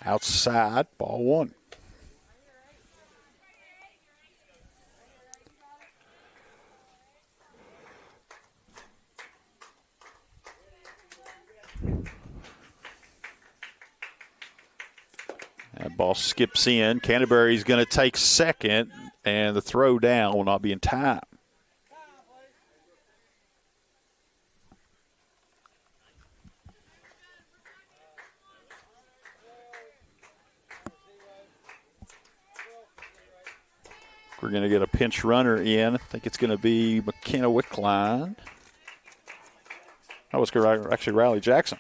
Outside, ball one. That ball skips in. Canterbury's going to take second, and the throw down will not be in time. We're going to get a pinch runner in. I think it's going to be McKenna Wickline. That was actually Riley Jackson.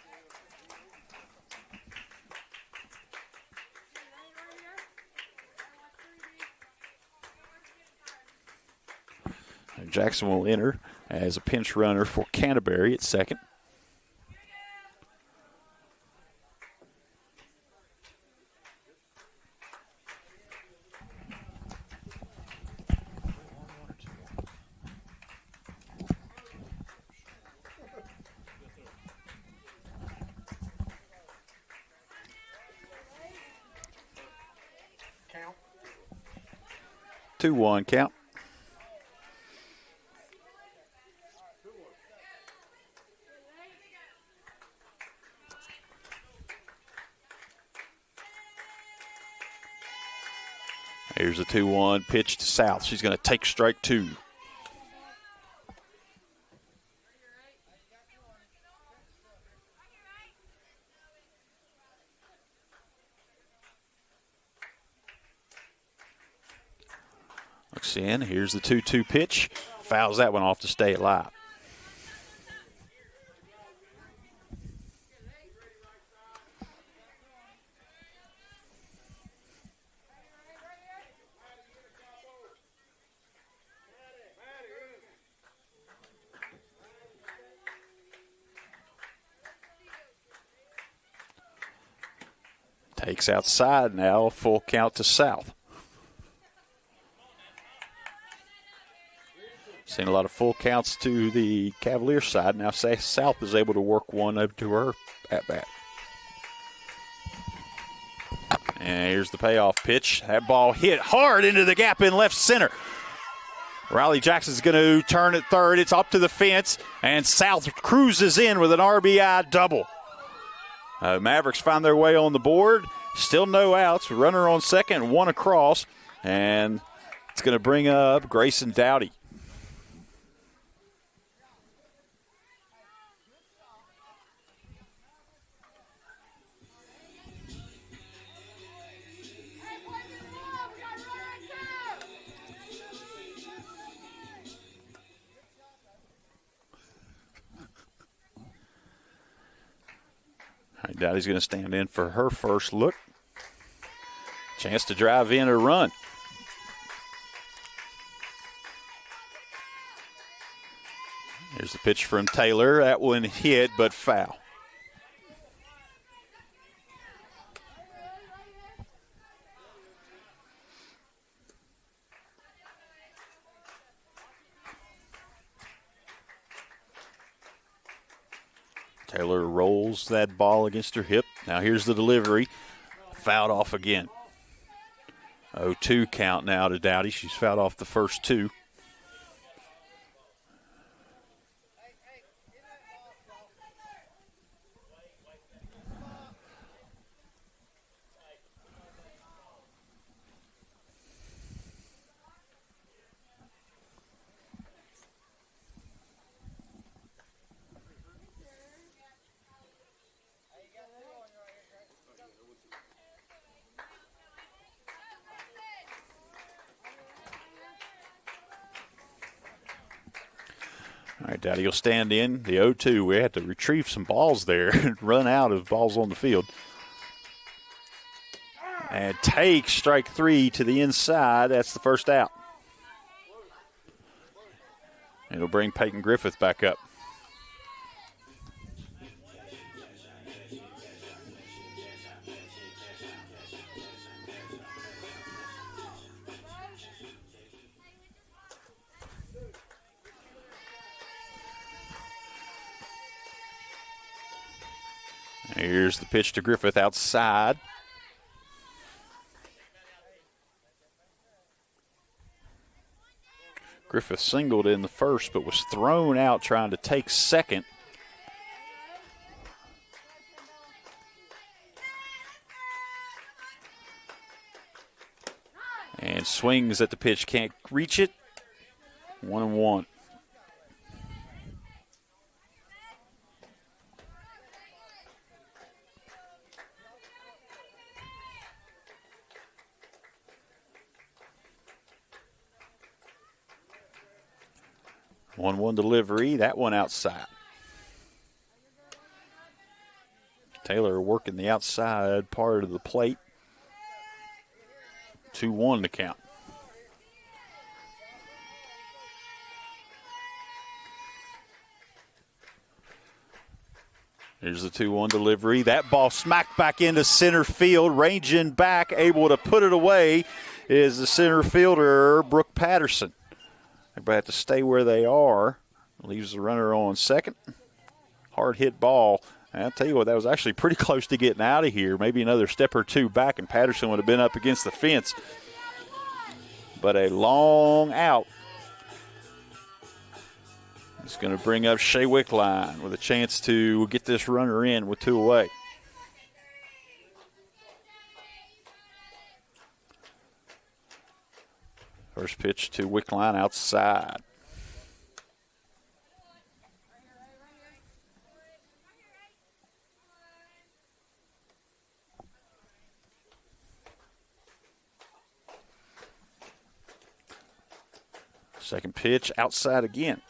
And Jackson will enter as a pinch runner for Canterbury at second. Count. 2-1 count. Here's a 2-1 pitch to South. She's going to take strike two. Looks in. Here's the 2-2 pitch. Fouls that one off to stay alive. Takes outside now, full count to South. Seen a lot of full counts to the Cavalier side. Now South is able to work one up to her at-bat. And here's the payoff pitch. That ball hit hard into the gap in left center. Riley Jackson's going to turn at third. It's up to the fence, and South cruises in with an RBI double. Mavericks find their way on the board. Still no outs. Runner on second, one across. And it's going to bring up Grayson Dowdy. All right, Dowdy's going to stand in for her first look. Chance to drive in or run. Here's the pitch from Taylor. That one hit, but foul. Taylor rolls that ball against her hip. Now here's the delivery. fouled off again. 0-2 count now to Dowdy. She's fouled off the first two. All right, Dowdy will stand in. The 0-2. We had to retrieve some balls there and run out of balls on the field. And take strike three to the inside. That's the first out. It'll bring Peyton Griffith back up. Here's the pitch to Griffith outside. Griffith singled in the first, but was thrown out trying to take second. And swings at the pitch, can't reach it. 1-1. One delivery, that one outside. Taylor working the outside part of the plate. 2-1 to count. Here's the 2-1 delivery. That ball smacked back into center field, ranging back, able to put it away is the center fielder, Brooke Patterson. Everybody have to stay where they are. Leaves the runner on second. Hard hit ball. And I'll tell you what, that was actually pretty close to getting out of here. Maybe another step or two back, and Patterson would have been up against the fence. But a long out. It's going to bring up Shea Wickline with a chance to get this runner in with two away. First pitch to Wickline outside. Second pitch outside again.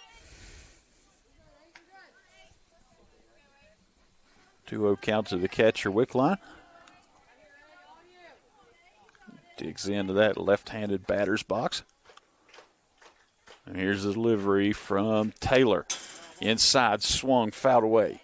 2-0 count to the catcher, Wickline. Digs into that left-handed batter's box. And here's the delivery from Taylor. Inside, swung, fouled away.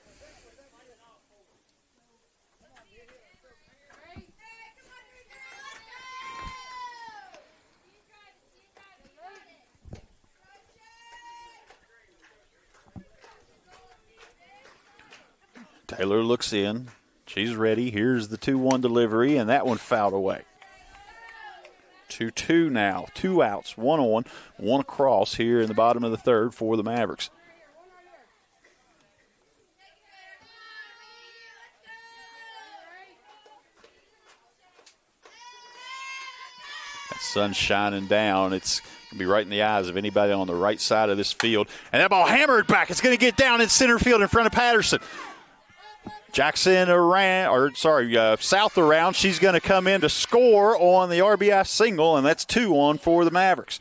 Taylor looks in. She's ready. Here's the 2-1 delivery, and that one fouled away. 2-2 now. 2 outs, 1 on, 1 across here in the bottom of the third for the Mavericks. That sun's shining down. It's going to be right in the eyes of anybody on the right side of this field. And that ball hammered back. It's going to get down in center field in front of Patterson. Jackson South around. She's going to come in to score on the RBI single, and that's 2 on for the Mavericks.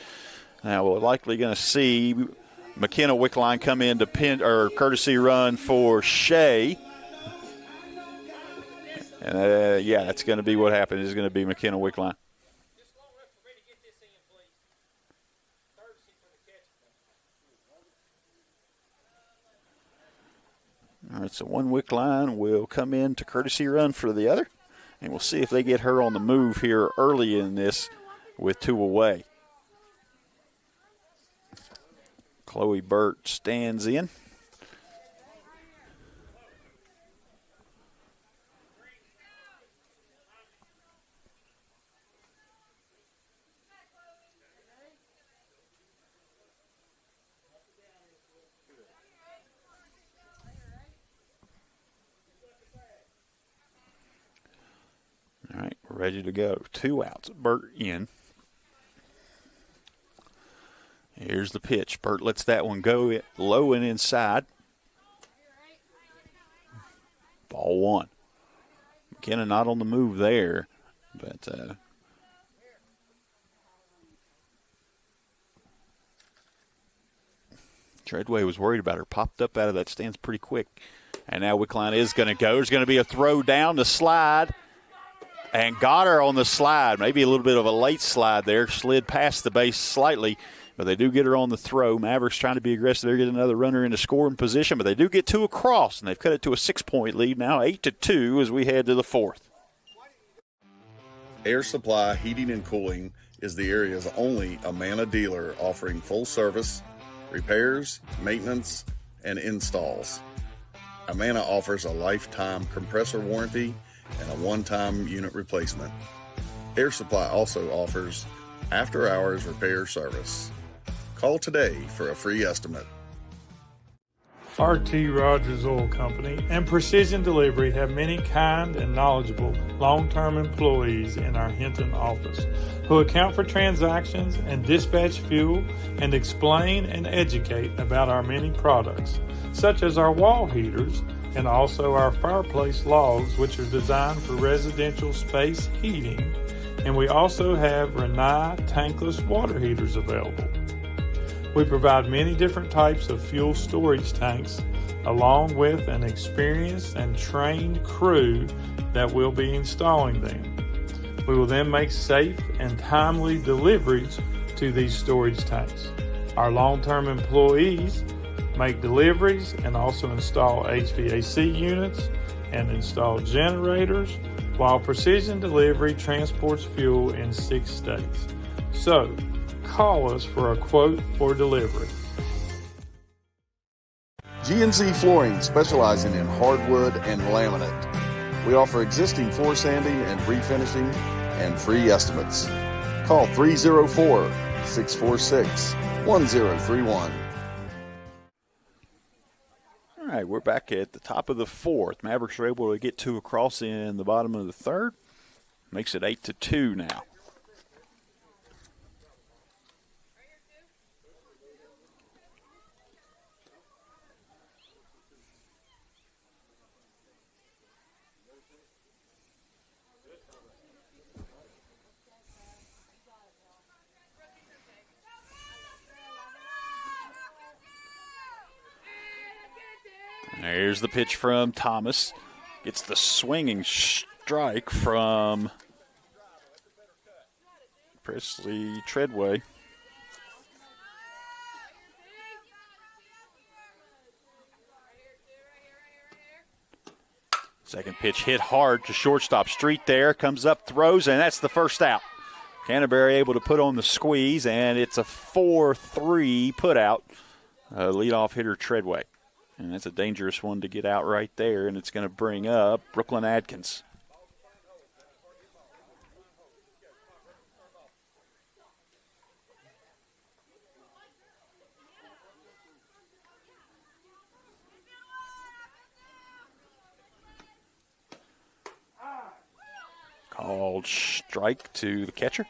Now we're likely going to see McKenna Wickline come in to courtesy run for Shea. And that's going to be what happens. It's going to be McKenna Wickline. All right, so one Wickline will come in to courtesy run for the other, and we'll see if they get her on the move here early in this with 2 away. Chloe Burt stands in. ready to go. 2 outs. Burt in. Here's the pitch. Burt lets that one go low and inside. Ball 1. McKenna not on the move there, but Treadway was worried about her. Popped up out of that stance pretty quick. And now Wickline is going to go. There's going to be a throw down the slide. And got her on the slide. Maybe a little bit of a late slide there. Slid past the base slightly. But they do get her on the throw. Mavericks trying to be aggressive. They're getting another runner into scoring position. But they do get 2 across. And they've cut it to a 6-point lead now. 8-2 as we head to the 4th. Air Supply Heating and Cooling is the area's only Amana dealer offering full service, repairs, maintenance, and installs. Amana offers a lifetime compressor warranty and a one-time unit replacement. Air Supply also offers after-hours repair service. Call today for a free estimate. R.T. Rogers Oil Company and Precision Delivery have many kind and knowledgeable long-term employees in our Hinton office who account for transactions and dispatch fuel and explain and educate about our many products, such as our wall heaters and also our fireplace logs, which are designed for residential space heating, and we also have Renai tankless water heaters available. We provide many different types of fuel storage tanks along with an experienced and trained crew that will be installing them. We will then make safe and timely deliveries to these storage tanks. Our long-term employees make deliveries and also install HVAC units and install generators, while Precision Delivery transports fuel in 6 states. So, call us for a quote for delivery. GNC Flooring, specializing in hardwood and laminate. We offer existing floor sanding and refinishing and free estimates. Call 304-646-1031. All right, we're back at the top of the 4th. Mavericks are able to get 2 across in the bottom of the 3rd. Makes it 8-2 now. There's the pitch from Thomas. Gets the swinging strike from Presley Treadway. Second pitch hit hard to shortstop Street there. Comes up, throws, and that's the first out. Canterbury able to put on the squeeze, and it's a 4-3 put out. Leadoff hitter Treadway. And that's a dangerous one to get out right there, and it's going to bring up Brooklyn Adkins. Called strike to the catcher.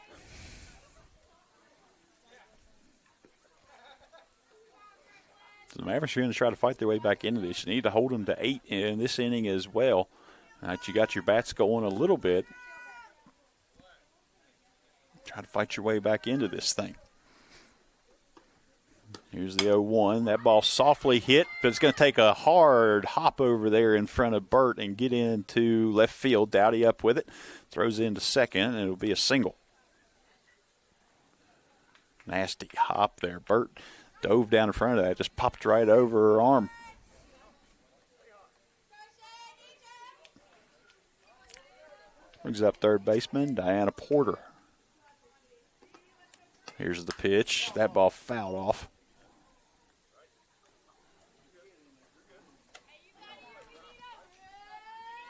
So the Mavericks are going to try to fight their way back into this. You need to hold them to 8 in this inning as well. You got your bats going a little bit. Try to fight your way back into this thing. Here's the 0-1. That ball softly hit, but it's going to take a hard hop over there in front of Burt and get into left field. Dowdy up with it. Throws into second, and it'll be a single. Nasty hop there. Burt dove down in front of that, just popped right over her arm. Brings up third baseman, Diana Porter. Here's the pitch. That ball fouled off.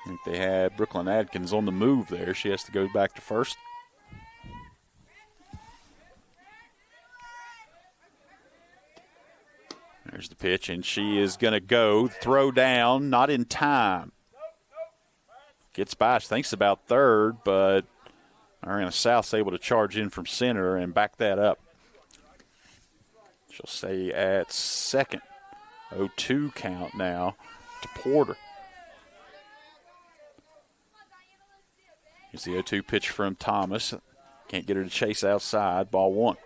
I think they had Brooklyn Adkins on the move there. She has to go back to first. There's the pitch, and she is going to go. Throw down, not in time. Gets by, she thinks about third, but Ariana South's able to charge in from center and back that up. She'll stay at second. 0-2 count now to Porter. Here's the 0-2 pitch from Thomas. Can't get her to chase outside. Ball one.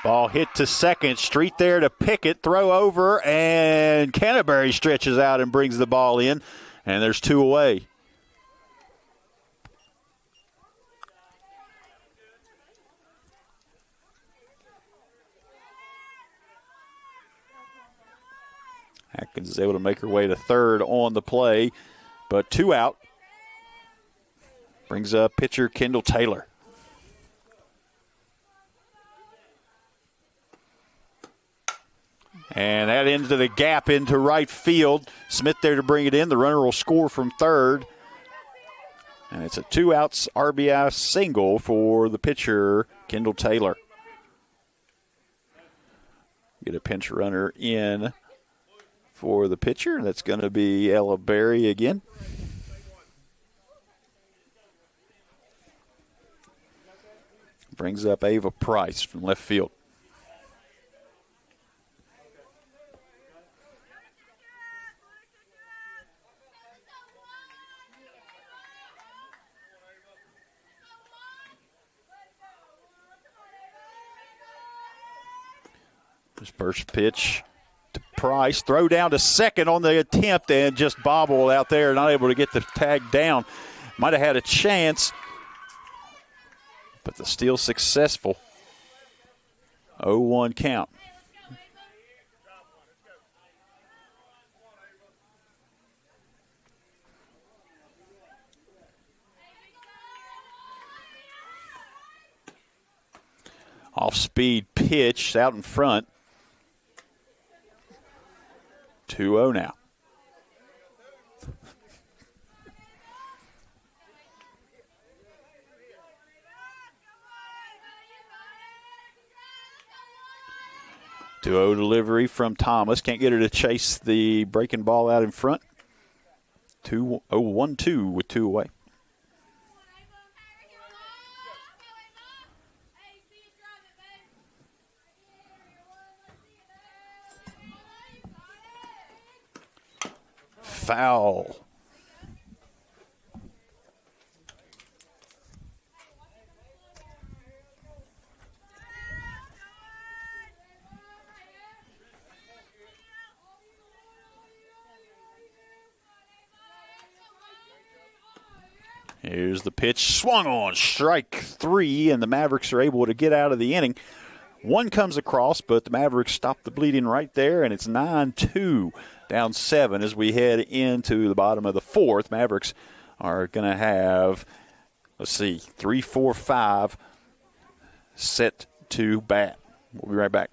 Ball hit to second, Street there to Pickett, throw over, and Canterbury stretches out and brings the ball in, and there's two away. Atkins is able to make her way to third on the play, but two out. Brings up pitcher Kendall Taylor. And that into the gap into right field. Smith there to bring it in. The runner will score from third. And it's a two-outs RBI single for the pitcher, Kendall Taylor. Get a pinch runner in for the pitcher. That's going to be Ella Berry again. Brings up Ava Price from left field. This first pitch to Price. Throw down to second on the attempt and just bobbled out there. Not able to get the tag down. Might have had a chance, but the steal successful. 0-1 count. Off-speed pitch out in front. 2-0 now. Delivery from Thomas. Can't get her to chase the breaking ball out in front. 1-2 with two away. Foul. Here's the pitch, swung on, strike three, and the Mavericks are able to get out of the inning. One comes across, but the Mavericks stop the bleeding right there, and it's 9-2. Down 7 as we head into the bottom of the fourth. Mavericks are going to have, 3, 4, 5 set to bat. We'll be right back.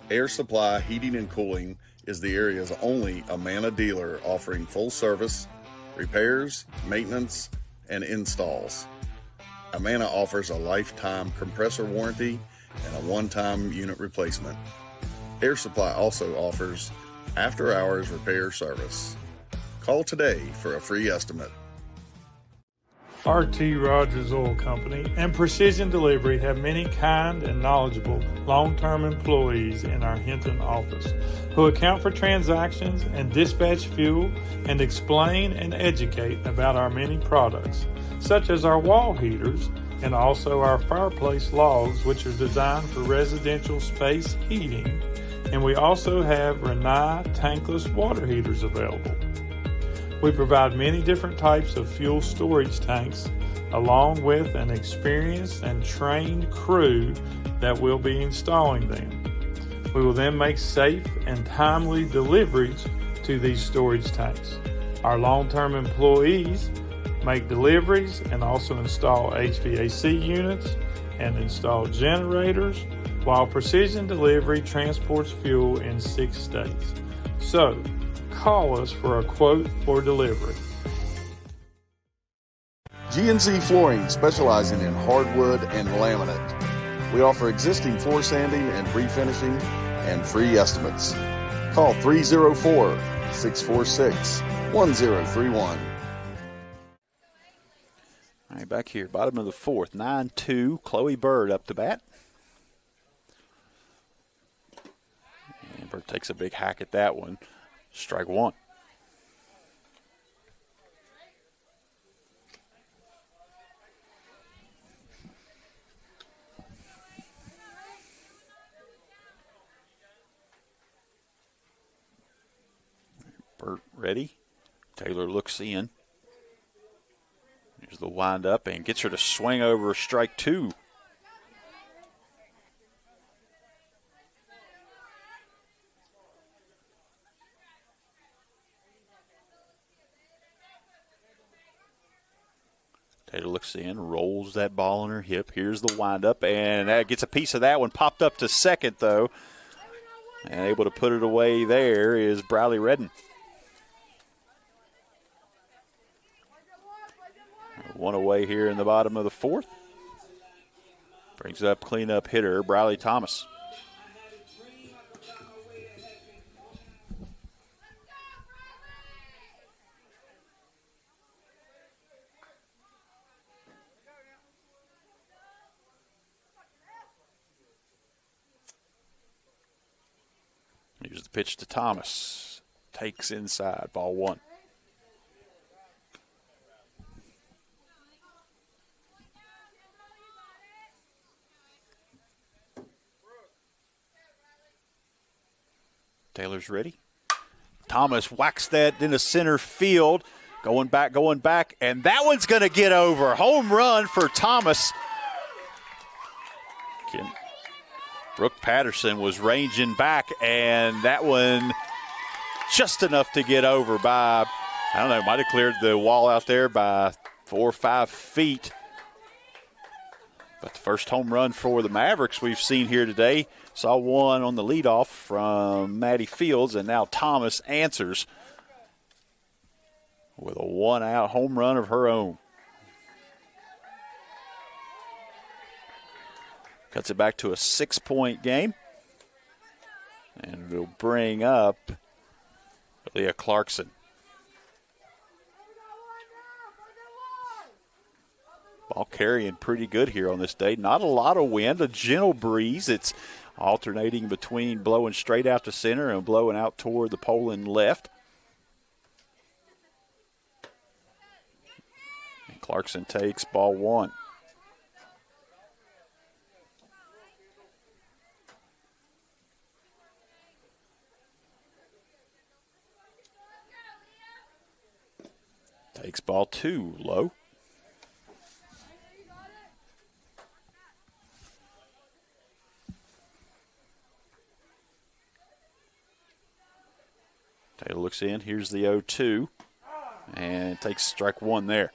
Air Supply Heating and Cooling is the area's only Amana dealer offering full service, repairs, maintenance, and installs. Amana offers a lifetime compressor warranty and a one-time unit replacement. Air Supply also offers after-hours repair service. Call today for a free estimate. R.T. Rogers Oil Company and Precision Delivery have many kind and knowledgeable long-term employees in our Hinton office who account for transactions and dispatch fuel and explain and educate about our many products, such as our wall heaters and also our fireplace logs, which are designed for residential space heating. And we also have Renai tankless water heaters available. We provide many different types of fuel storage tanks along with an experienced and trained crew that will be installing them. We will then make safe and timely deliveries to these storage tanks. Our long-term employees make deliveries and also install HVAC units and install generators, while Precision Delivery transports fuel in 6 states. So, call us for a quote for delivery. GNC Flooring, specializing in hardwood and laminate. We offer existing floor sanding and refinishing and free estimates. Call 304-646-1031. All right, back here, bottom of the fourth, 9-2, Chloe Bird up to bat. And Bird takes a big hack at that one. Strike one. Burt ready. Taylor looks in. Here's the windup and gets her to swing over strike two. Taylor looks in, rolls that ball on her hip. Here's the windup, and that gets a piece of that one. Popped up to second, though. And able to put it away there is Bradley Redden. One away here in the bottom of the fourth. Brings up cleanup hitter Bradley Thomas. Here's the pitch to Thomas. Takes inside, ball one. Taylor's ready. Thomas whacks that into center field. Going back, and that one's going to get over. Home run for Thomas. Brooke Patterson was ranging back, and that one just enough to get over by, I don't know, might have cleared the wall out there by 4 or 5 feet. But the first home run for the Mavericks we've seen here today. Saw one on the leadoff from Maddie Fields, and now Thomas answers with a one-out home run of her own. Cuts it back to a 6-point game. And it'll bring up Leah Clarkson. Ball carrying pretty good here on this day. Not a lot of wind, a gentle breeze. It's alternating between blowing straight out to center and blowing out toward the pole and left. And Clarkson takes ball one. Takes ball two, low. Taylor looks in. Here's the 0-2. And takes strike one there.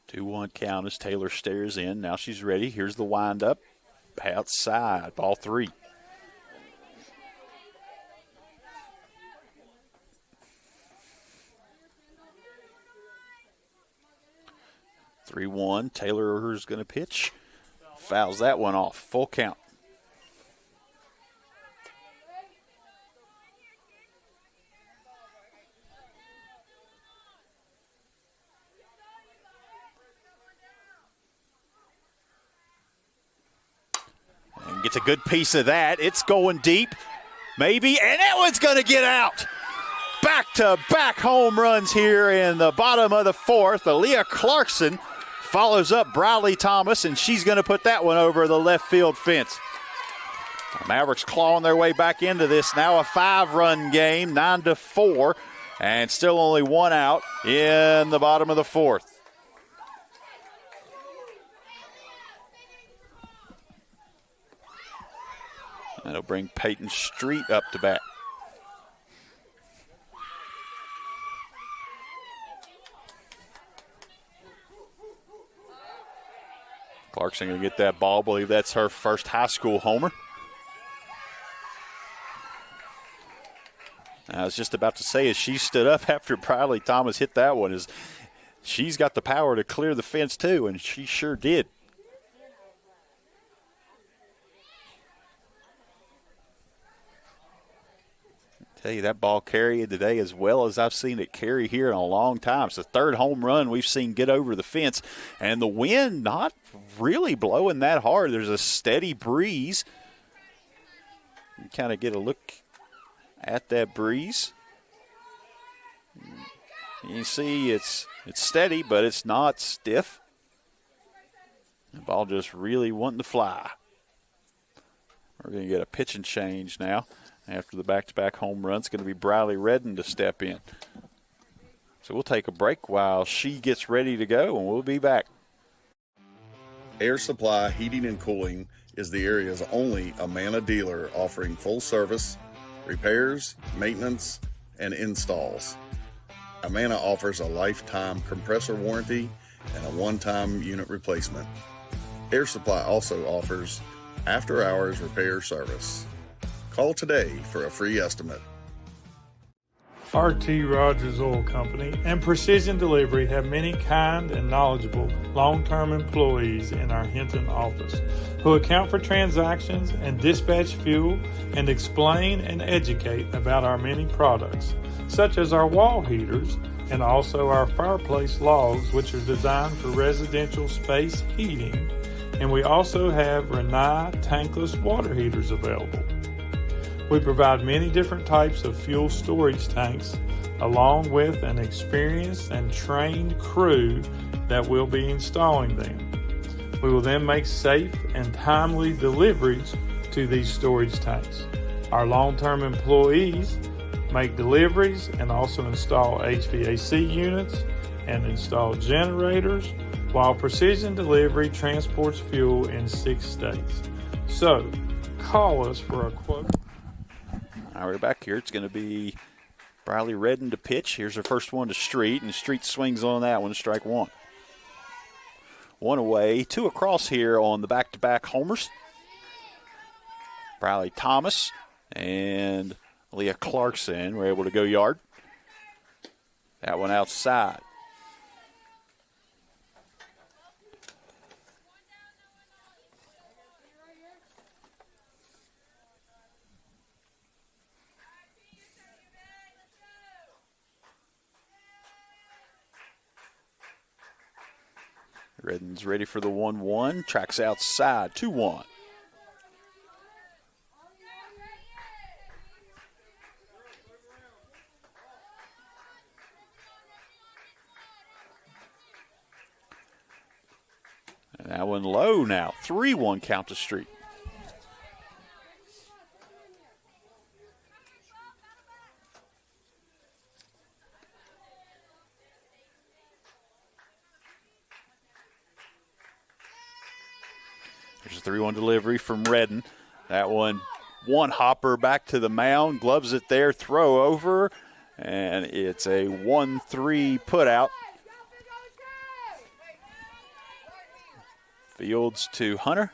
Two-one count as Taylor stares in. Now she's ready. Here's the windup. Outside. Ball three. 3-1. Taylor's going to pitch. Fouls that one off. Full count. And gets a good piece of that. It's going deep. Maybe. And that one's going to get out. Back-to-back home runs here in the bottom of the fourth. Aaliyah Clarkson follows up Bradley Thomas, and she's going to put that one over the left field fence. The Mavericks clawing their way back into this. Now a 5-run game, 9-4, and still only one out in the bottom of the fourth. That'll bring Peyton Street up to bat. Clarkson going to get that ball. I believe that's her first high school homer. I was just about to say, as she stood up after Briley Thomas hit that one, is she's got the power to clear the fence too, and she sure did. Tell you, that ball carried today as well as I've seen it carry here in a long time. It's the third home run we've seen get over the fence, and the wind not really blowing that hard. There's a steady breeze. You kind of get a look at that breeze. You see it's steady, but it's not stiff. The ball just really wanting to fly. We're going to get a pitching change now. After the back-to-back home run, it's going to be Briley Redden to step in. So we'll take a break while she gets ready to go, and we'll be back. Air Supply Heating and Cooling is the area's only Amana dealer offering full service, repairs, maintenance, and installs. Amana offers a lifetime compressor warranty and a one-time unit replacement. Air Supply also offers after-hours repair service. Call today for a free estimate. R.T. Rogers Oil Company and Precision Delivery have many kind and knowledgeable long-term employees in our Hinton office who account for transactions and dispatch fuel and explain and educate about our many products, such as our wall heaters and also our fireplace logs, which are designed for residential space heating, and we also have Renai tankless water heaters available. We provide many different types of fuel storage tanks along with an experienced and trained crew that will be installing them. We will then make safe and timely deliveries to these storage tanks. Our long-term employees make deliveries and also install HVAC units and install generators, while Precision Delivery transports fuel in 6 states. So, call us for a quote. All right, we're back here. It's going to be Briley Redden to pitch. Here's her first one to Street, and Street swings on that one, strike one. One away, 2 across here on the back-to-back homers. Briley Thomas and Leah Clarkson were able to go yard. That one outside. Redden's ready for the 1-1. Tracks outside, 2-1. And that one low now. 3-1 count to Street. There's a 3-1 delivery from Redden. That one hopper back to the mound. Gloves it there, throw over. And it's a 1-3 put out. Fields to Hunter.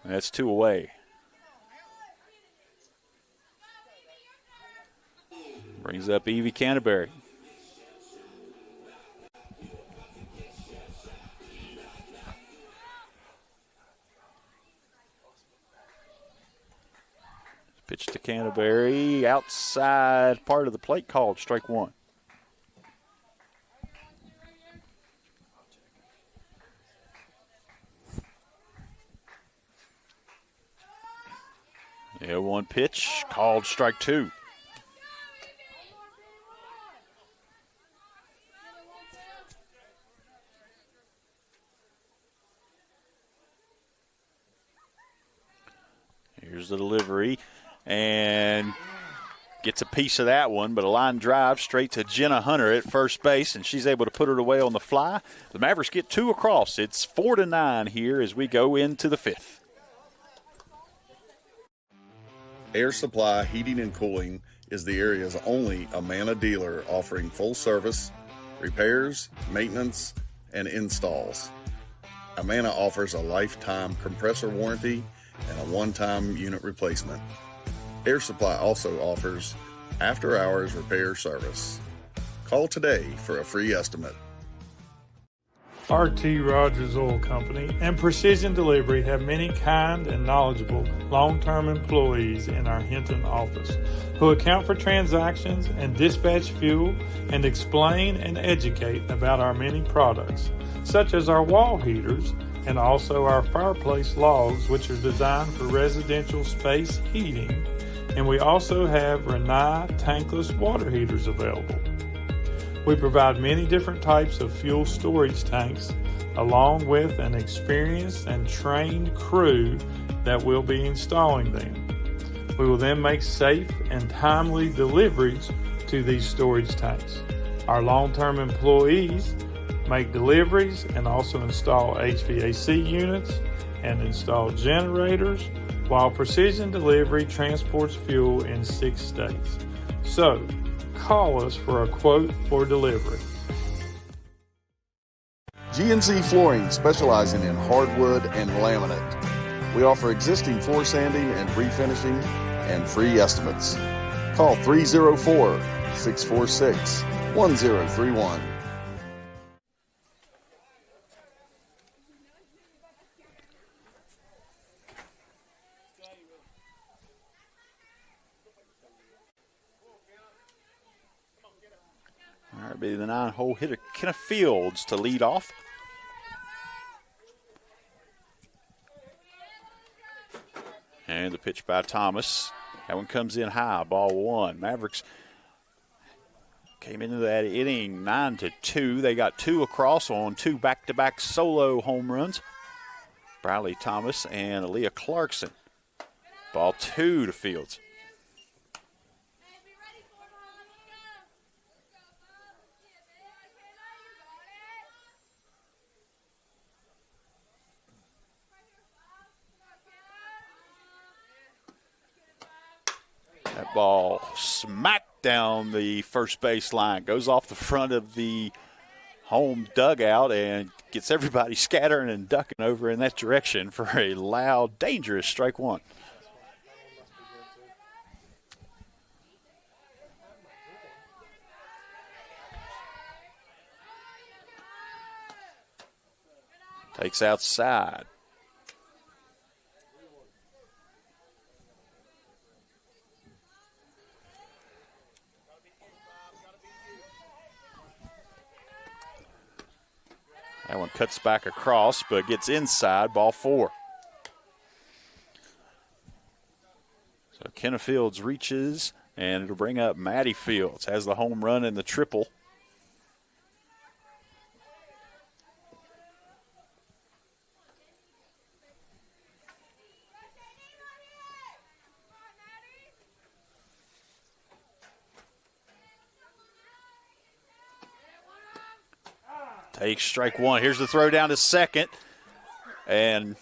That's 2 away. Brings up Evie Canterbury. Pitch to Canterbury, outside part of the plate called, strike one. Yeah, 1 pitch, called strike 2. Here's the delivery. And gets a piece of that one, but a line drive straight to Jenna Hunter at first base, and she's able to put it away on the fly. The Mavericks get 2 across. It's 4-9 here as we go into the 5th. Air Supply Heating and Cooling is the area's only Amana dealer offering full service, repairs, maintenance, and installs. Amana offers a lifetime compressor warranty and a one-time unit replacement. Air Supply also offers after-hours repair service. Call today for a free estimate. R.T. Rogers Oil Company and Precision Delivery have many kind and knowledgeable long-term employees in our Hinton office who account for transactions and dispatch fuel and explain and educate about our many products, such as our wall heaters and also our fireplace logs, which are designed for residential space heating, and we also have Renai tankless water heaters available. We provide many different types of fuel storage tanks along with an experienced and trained crew that will be installing them. We will then make safe and timely deliveries to these storage tanks. Our long-term employees make deliveries and also install HVAC units and install generators, while Precision Delivery transports fuel in 6 states. So, call us for a quote for delivery. GNC Flooring, specializing in hardwood and laminate. We offer existing floor sanding and refinishing and free estimates. Call 304-646-1031. All right, be the 9-hole hitter, Kenneth Fields, to lead off. And the pitch by Thomas. That one comes in high, ball 1. Mavericks came into that inning 9-2. They got 2 across on 2 back-to-back solo home runs. Bradley Thomas and Aaliyah Clarkson. Ball 2 to Fields. That ball smacked down the first base line, goes off the front of the home dugout and gets everybody scattering and ducking over in that direction for a loud, dangerous strike 1. Takes outside. That one cuts back across, but gets inside, ball 4. So Kenneth Fields reaches, and it'll bring up Maddie Fields. Has the home run and the triple. Takes strike 1. Here's the throw down to second. And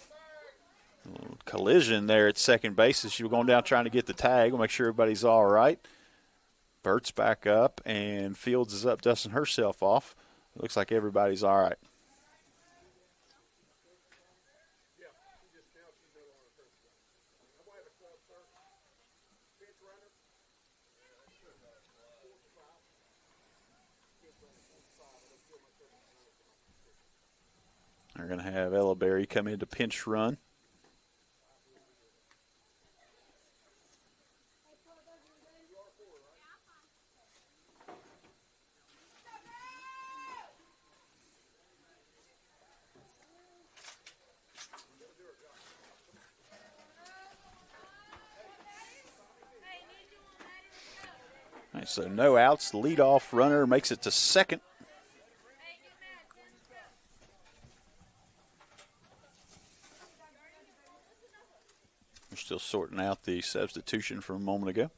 collision there at second base as she was going down trying to get the tag. We'll make sure everybody's all right. Burt's back up, and Fields is up dusting herself off. Looks like everybody's all right. They're going to have Ella Berry come in to pinch run. All right, so no outs. The leadoff runner makes it to second. We're still sorting out the substitution from a moment ago.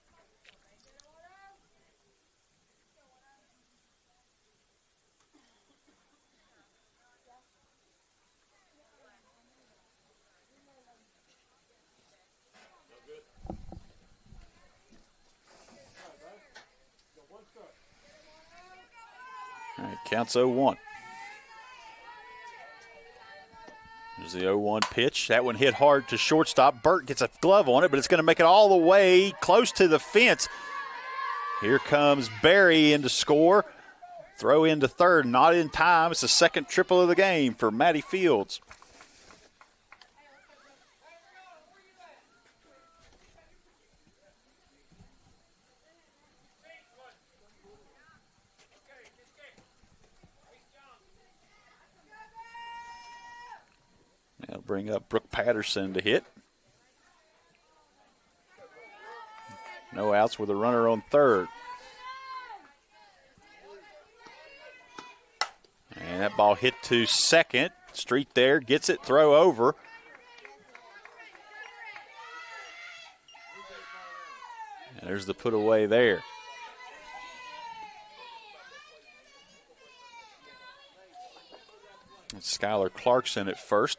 All right, counts 0-1. Here's the 0-1 pitch. That one hit hard to shortstop. Burt gets a glove on it, but it's going to make it all the way close to the fence. Here comes Barry in to score. Throw into third, not in time. It's the second triple of the game for Matty Fields. Now bring up Brooke Patterson to hit. No outs with a runner on third. And that ball hit to second. Street there, gets it, throw over. And there's the put away there. It's Skylar Clarkson at first.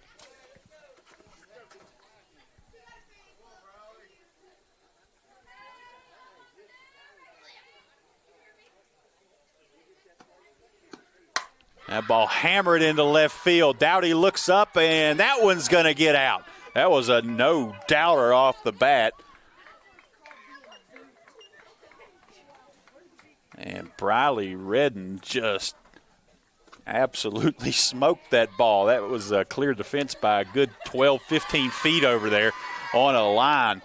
That ball hammered into left field. Dowdy looks up, and that one's going to get out. That was a no-doubter off the bat. And Briley Redden just absolutely smoked that ball. That was a clear defense by a good 12, 15 feet over there on a line.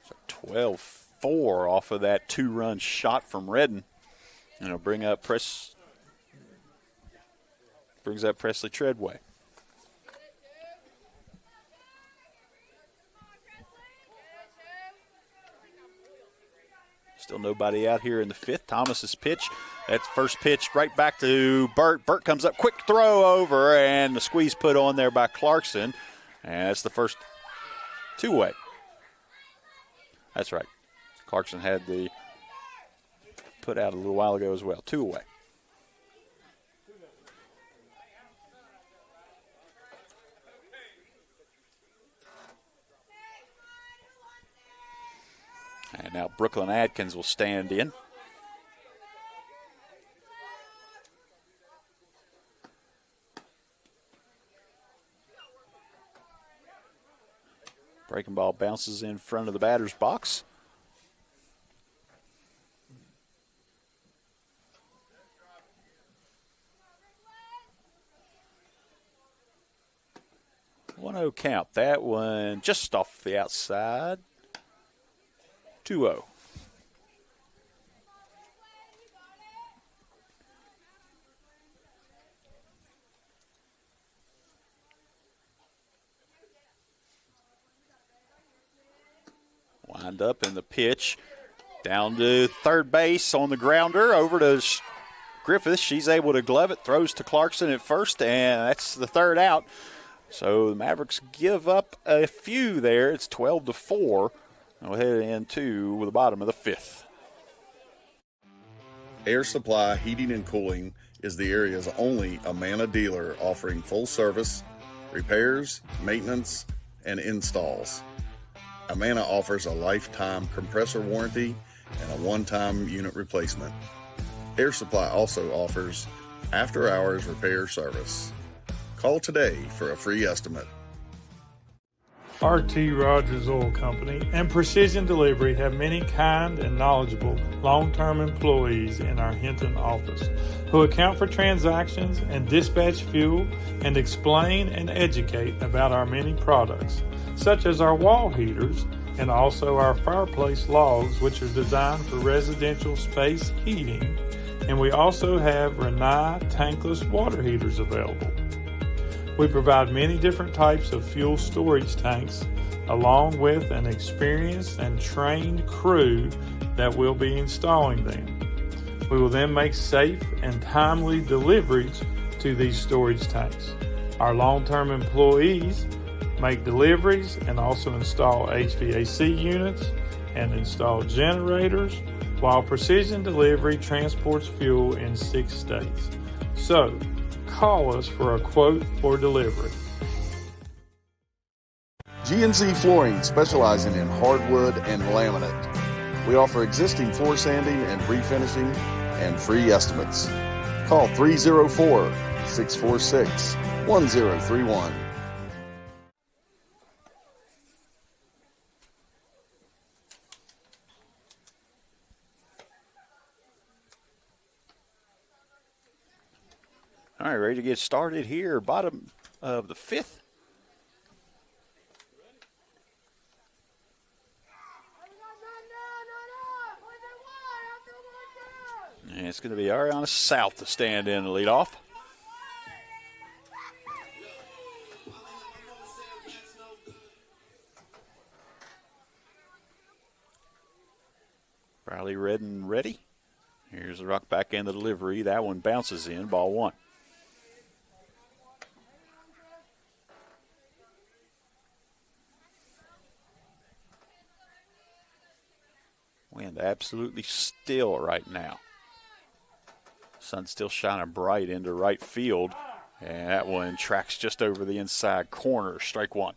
So 12-4 off of that two-run shot from Redden. And it'll brings up Presley Treadway. Still nobody out here in the fifth. Thomas's pitch. That's first pitch right back to Burt. Burt comes up, quick throw over, and the squeeze put on there by Clarkson. And that's the first two-way. That's right. Clarkson had the put out a little while ago as well. Two-away. And now Brooklyn Adkins will stand in. Breaking ball bounces in front of the batter's box. One-0 count. That one just off the outside. 2-0. Wind up in the pitch. Down to third base on the grounder. Over to Griffith. She's able to glove it. Throws to Clarkson at first, and that's the third out. So the Mavericks give up a few there. It's 12-4. We'll head into the bottom of the fifth. Air Supply Heating and Cooling is the area's only Amana dealer offering full service, repairs, maintenance, and installs. Amana offers a lifetime compressor warranty and a one-time unit replacement. Air Supply also offers after-hours repair service. Call today for a free estimate. R.T. Rogers Oil Company and Precision Delivery have many kind and knowledgeable long-term employees in our Hinton office who account for transactions and dispatch fuel and explain and educate about our many products, such as our wall heaters and also our fireplace logs, which are designed for residential space heating, and we also have Renai tankless water heaters available. We provide many different types of fuel storage tanks along with an experienced and trained crew that will be installing them. We will then make safe and timely deliveries to these storage tanks. Our long-term employees make deliveries, and also install HVAC units and install generators, while Precision Delivery transports fuel in 6 states. So, call us for a quote for delivery. GNC Flooring, specializing in hardwood and laminate. We offer existing floor sanding and refinishing and free estimates. Call 304-646-1031. All right, ready to get started here. Bottom of the 5th. And it's going to be Ariana South to stand in and lead off. Riley Redden ready. Here's the rock back in the delivery. That one bounces in, ball 1. Wind absolutely still right now. Sun's still shining bright into right field. And that one tracks just over the inside corner. Strike 1.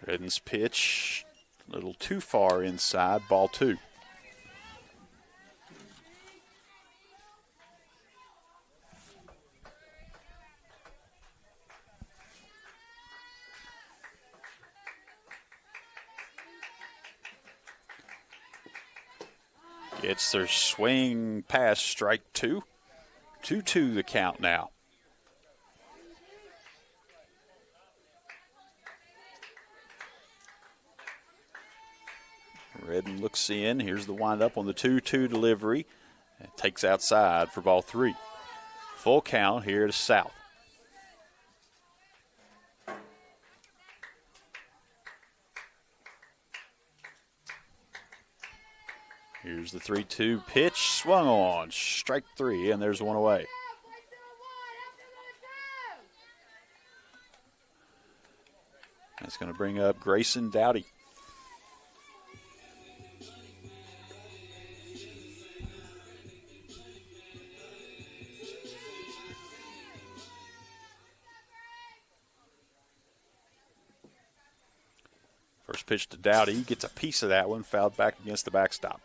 Redden's pitch, a little too far inside, ball 2. Gets their swing past strike 2. 2-2 the count now. Redden looks in. Here's the windup on the 2-2 delivery. It takes outside for ball 3. Full count here to South. Here's the 3-2 pitch. Swung on. Strike 3, and there's one away. That's going to bring up Grayson Dowdy. First pitch to Dowdy. Gets a piece of that one. Fouled back against the backstop.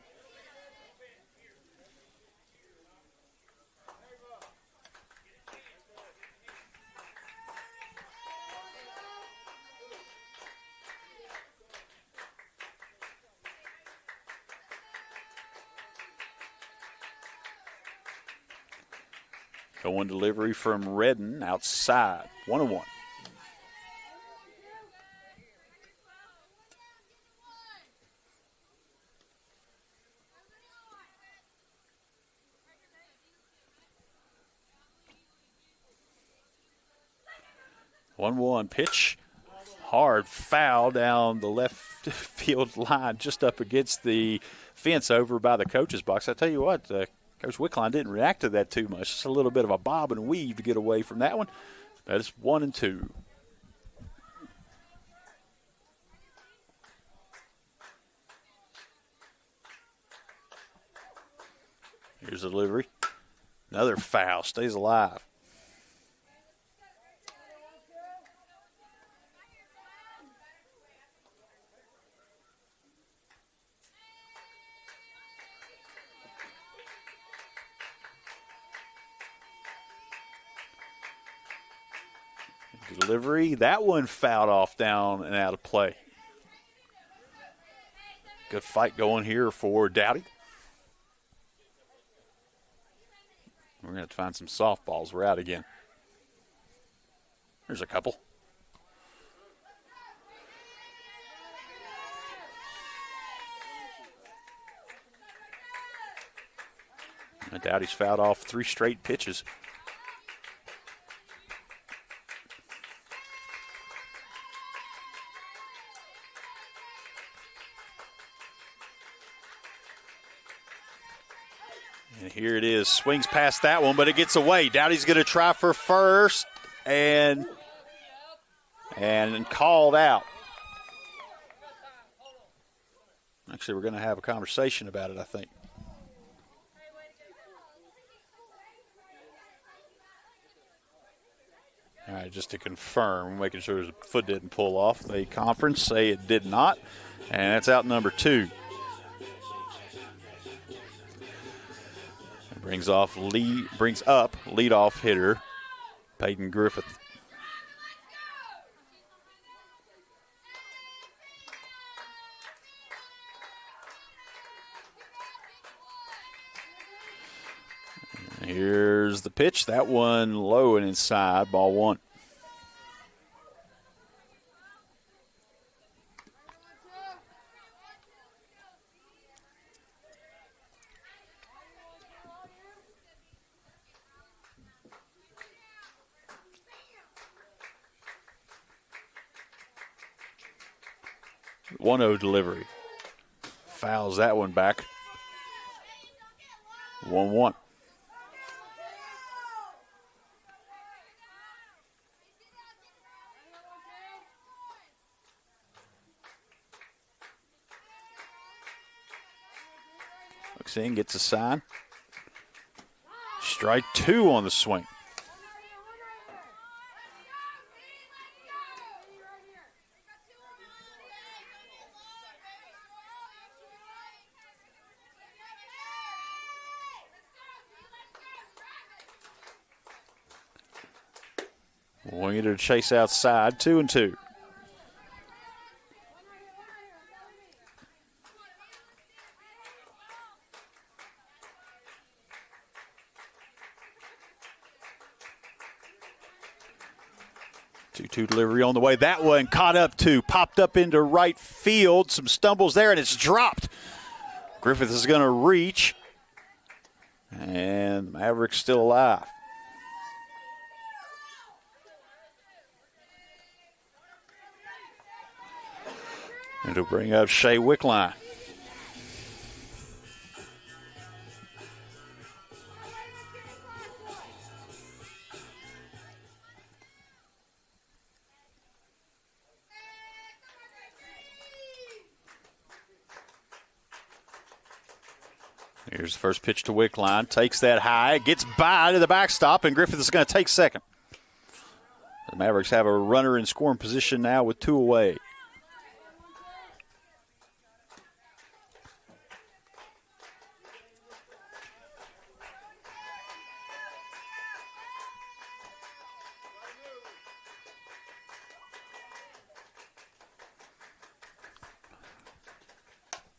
Going delivery from Redden outside. 1-1. One pitch. Hard foul down the left field line just up against the fence over by the coach's box. I tell you what, Coach Wickline didn't react to that too much. Just a little bit of a bob and weave to get away from that one. That is 1-2. Here's the delivery. Another foul. Stays alive. Delivery. That one fouled off down and out of play. Good fight going here for Dowdy. We're going to have to find some softballs. We're out again. There's a couple. And Dowdy's fouled off 3 straight pitches. And here it is. Swings past that one, but it gets away. Dowdy's going to try for first and called out. Actually, we're going to have a conversation about it, I think. All right, just to confirm, making sure his foot didn't pull off. The conference say it did not, and that's out number 2. Brings up leadoff hitter Peyton Griffith. And here's the pitch. That one low and inside, ball 1. One-0 delivery. Fouls that one back. 1-1. Looks in, gets a sign. Strike 2 on the swing. Winger to chase outside, 2-2. Two delivery on the way. That one caught up to, popped up into right field. Some stumbles there, and it's dropped. Griffith is going to reach, and Maverick's still alive. It'll bring up Shea Wickline. Here's the first pitch to Wickline. Takes that high, gets by to the backstop, and Griffith is going to take second. The Mavericks have a runner in scoring position now with 2 away.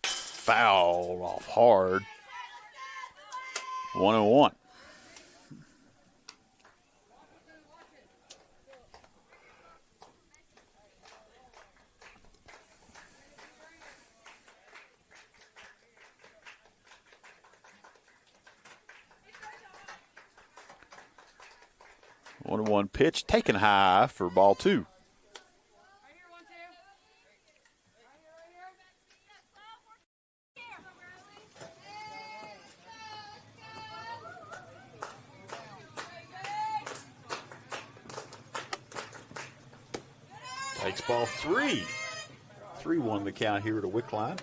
Foul off hard. 1-1. One pitch taken high for ball 2. Takes ball 3. 3-1 the count here to Wickline.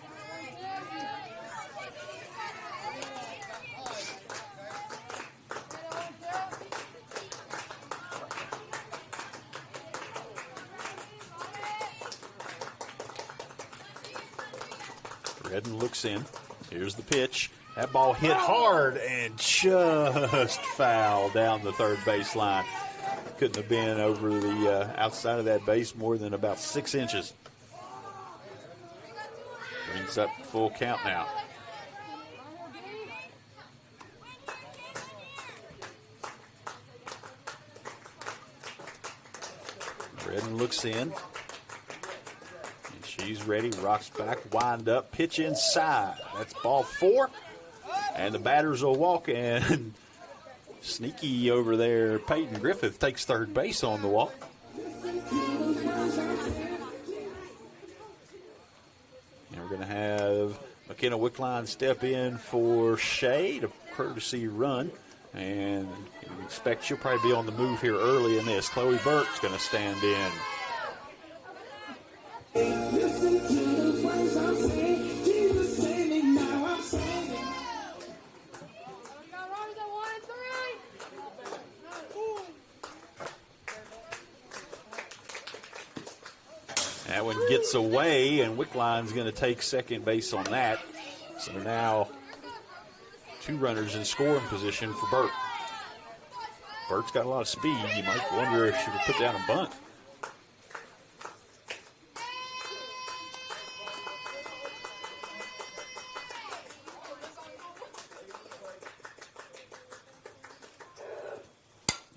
Redden looks in. Here's the pitch. That ball hit hard and just fouled down the third baseline. Couldn't have been over the outside of that base more than about 6 inches. Brings up full count now. Redden looks in. And she's ready. Rocks back, wind up, pitch inside. That's ball 4. And the batters will walk in. Sneaky over there, Peyton Griffith takes third base on the walk. And we're going to have McKenna Wickline step in for Shea to courtesy run, and expect she'll probably be on the move here early in this. Chloe Burke's going to stand in. That one gets away, and Wickline's going to take second base on that. So now 2 runners in scoring position for Burke. Burke's got a lot of speed. You might wonder if she would put down a bunt.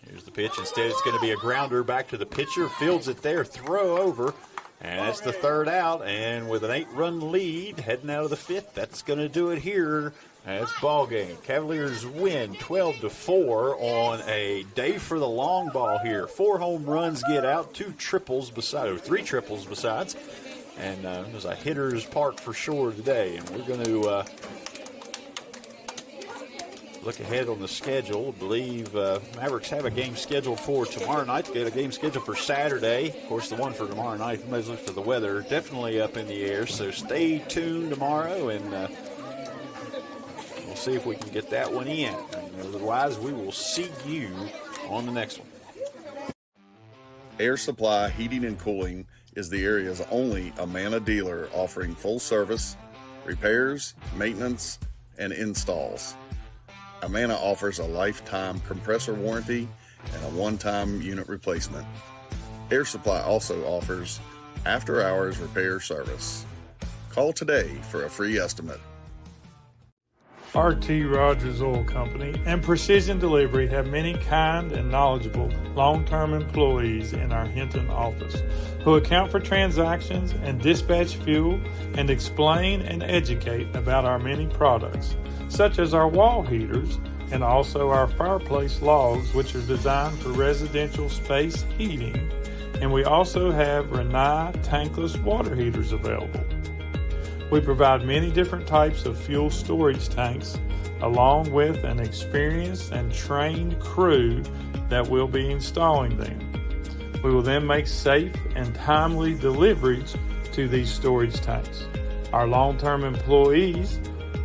Here's the pitch. Instead, it's going to be a grounder back to the pitcher. Fields it there, throw over. And that's the third out, and with an 8-run lead heading out of the 5th, that's going to do it here. That's ball game. Cavaliers win 12-4 on a day for the long ball here. 4 home runs get out, 3 triples besides. And it was a hitter's park for sure today. And we're going to look ahead on the schedule. I believe Mavericks have a game scheduled for tomorrow night. They got a game scheduled for Saturday. Of course, the one for tomorrow night, everybody's looking for the weather, definitely up in the air. So stay tuned tomorrow, and we'll see if we can get that one in. And otherwise, we will see you on the next one. Air Supply Heating and Cooling is the area's only Amana dealer offering full service, repairs, maintenance, and installs. Amana offers a lifetime compressor warranty and a one-time unit replacement. Air Supply also offers after-hours repair service. Call today for a free estimate. R.T. Rogers Oil Company and Precision Delivery have many kind and knowledgeable long-term employees in our Hinton office who account for transactions and dispatch fuel and explain and educate about our many products, such as our wall heaters and also our fireplace logs, which are designed for residential space heating, and we also have Renai tankless water heaters available. We provide many different types of fuel storage tanks along with an experienced and trained crew that will be installing them. We will then make safe and timely deliveries to these storage tanks. Our long-term employees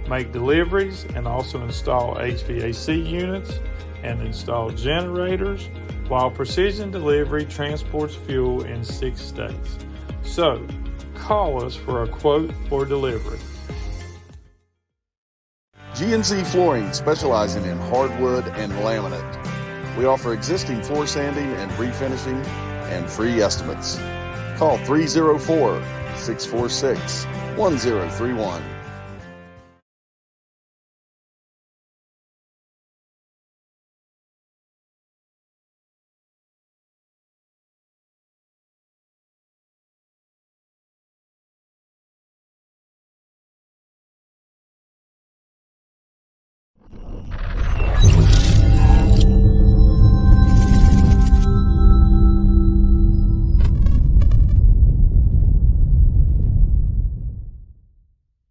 make deliveries and also install HVAC units and install generators, while Precision Delivery transports fuel in 6 states. So, call us for a quote or delivery. GNC Flooring, specializing in hardwood and laminate. We offer existing floor sanding and refinishing and free estimates. Call 304-646-1031.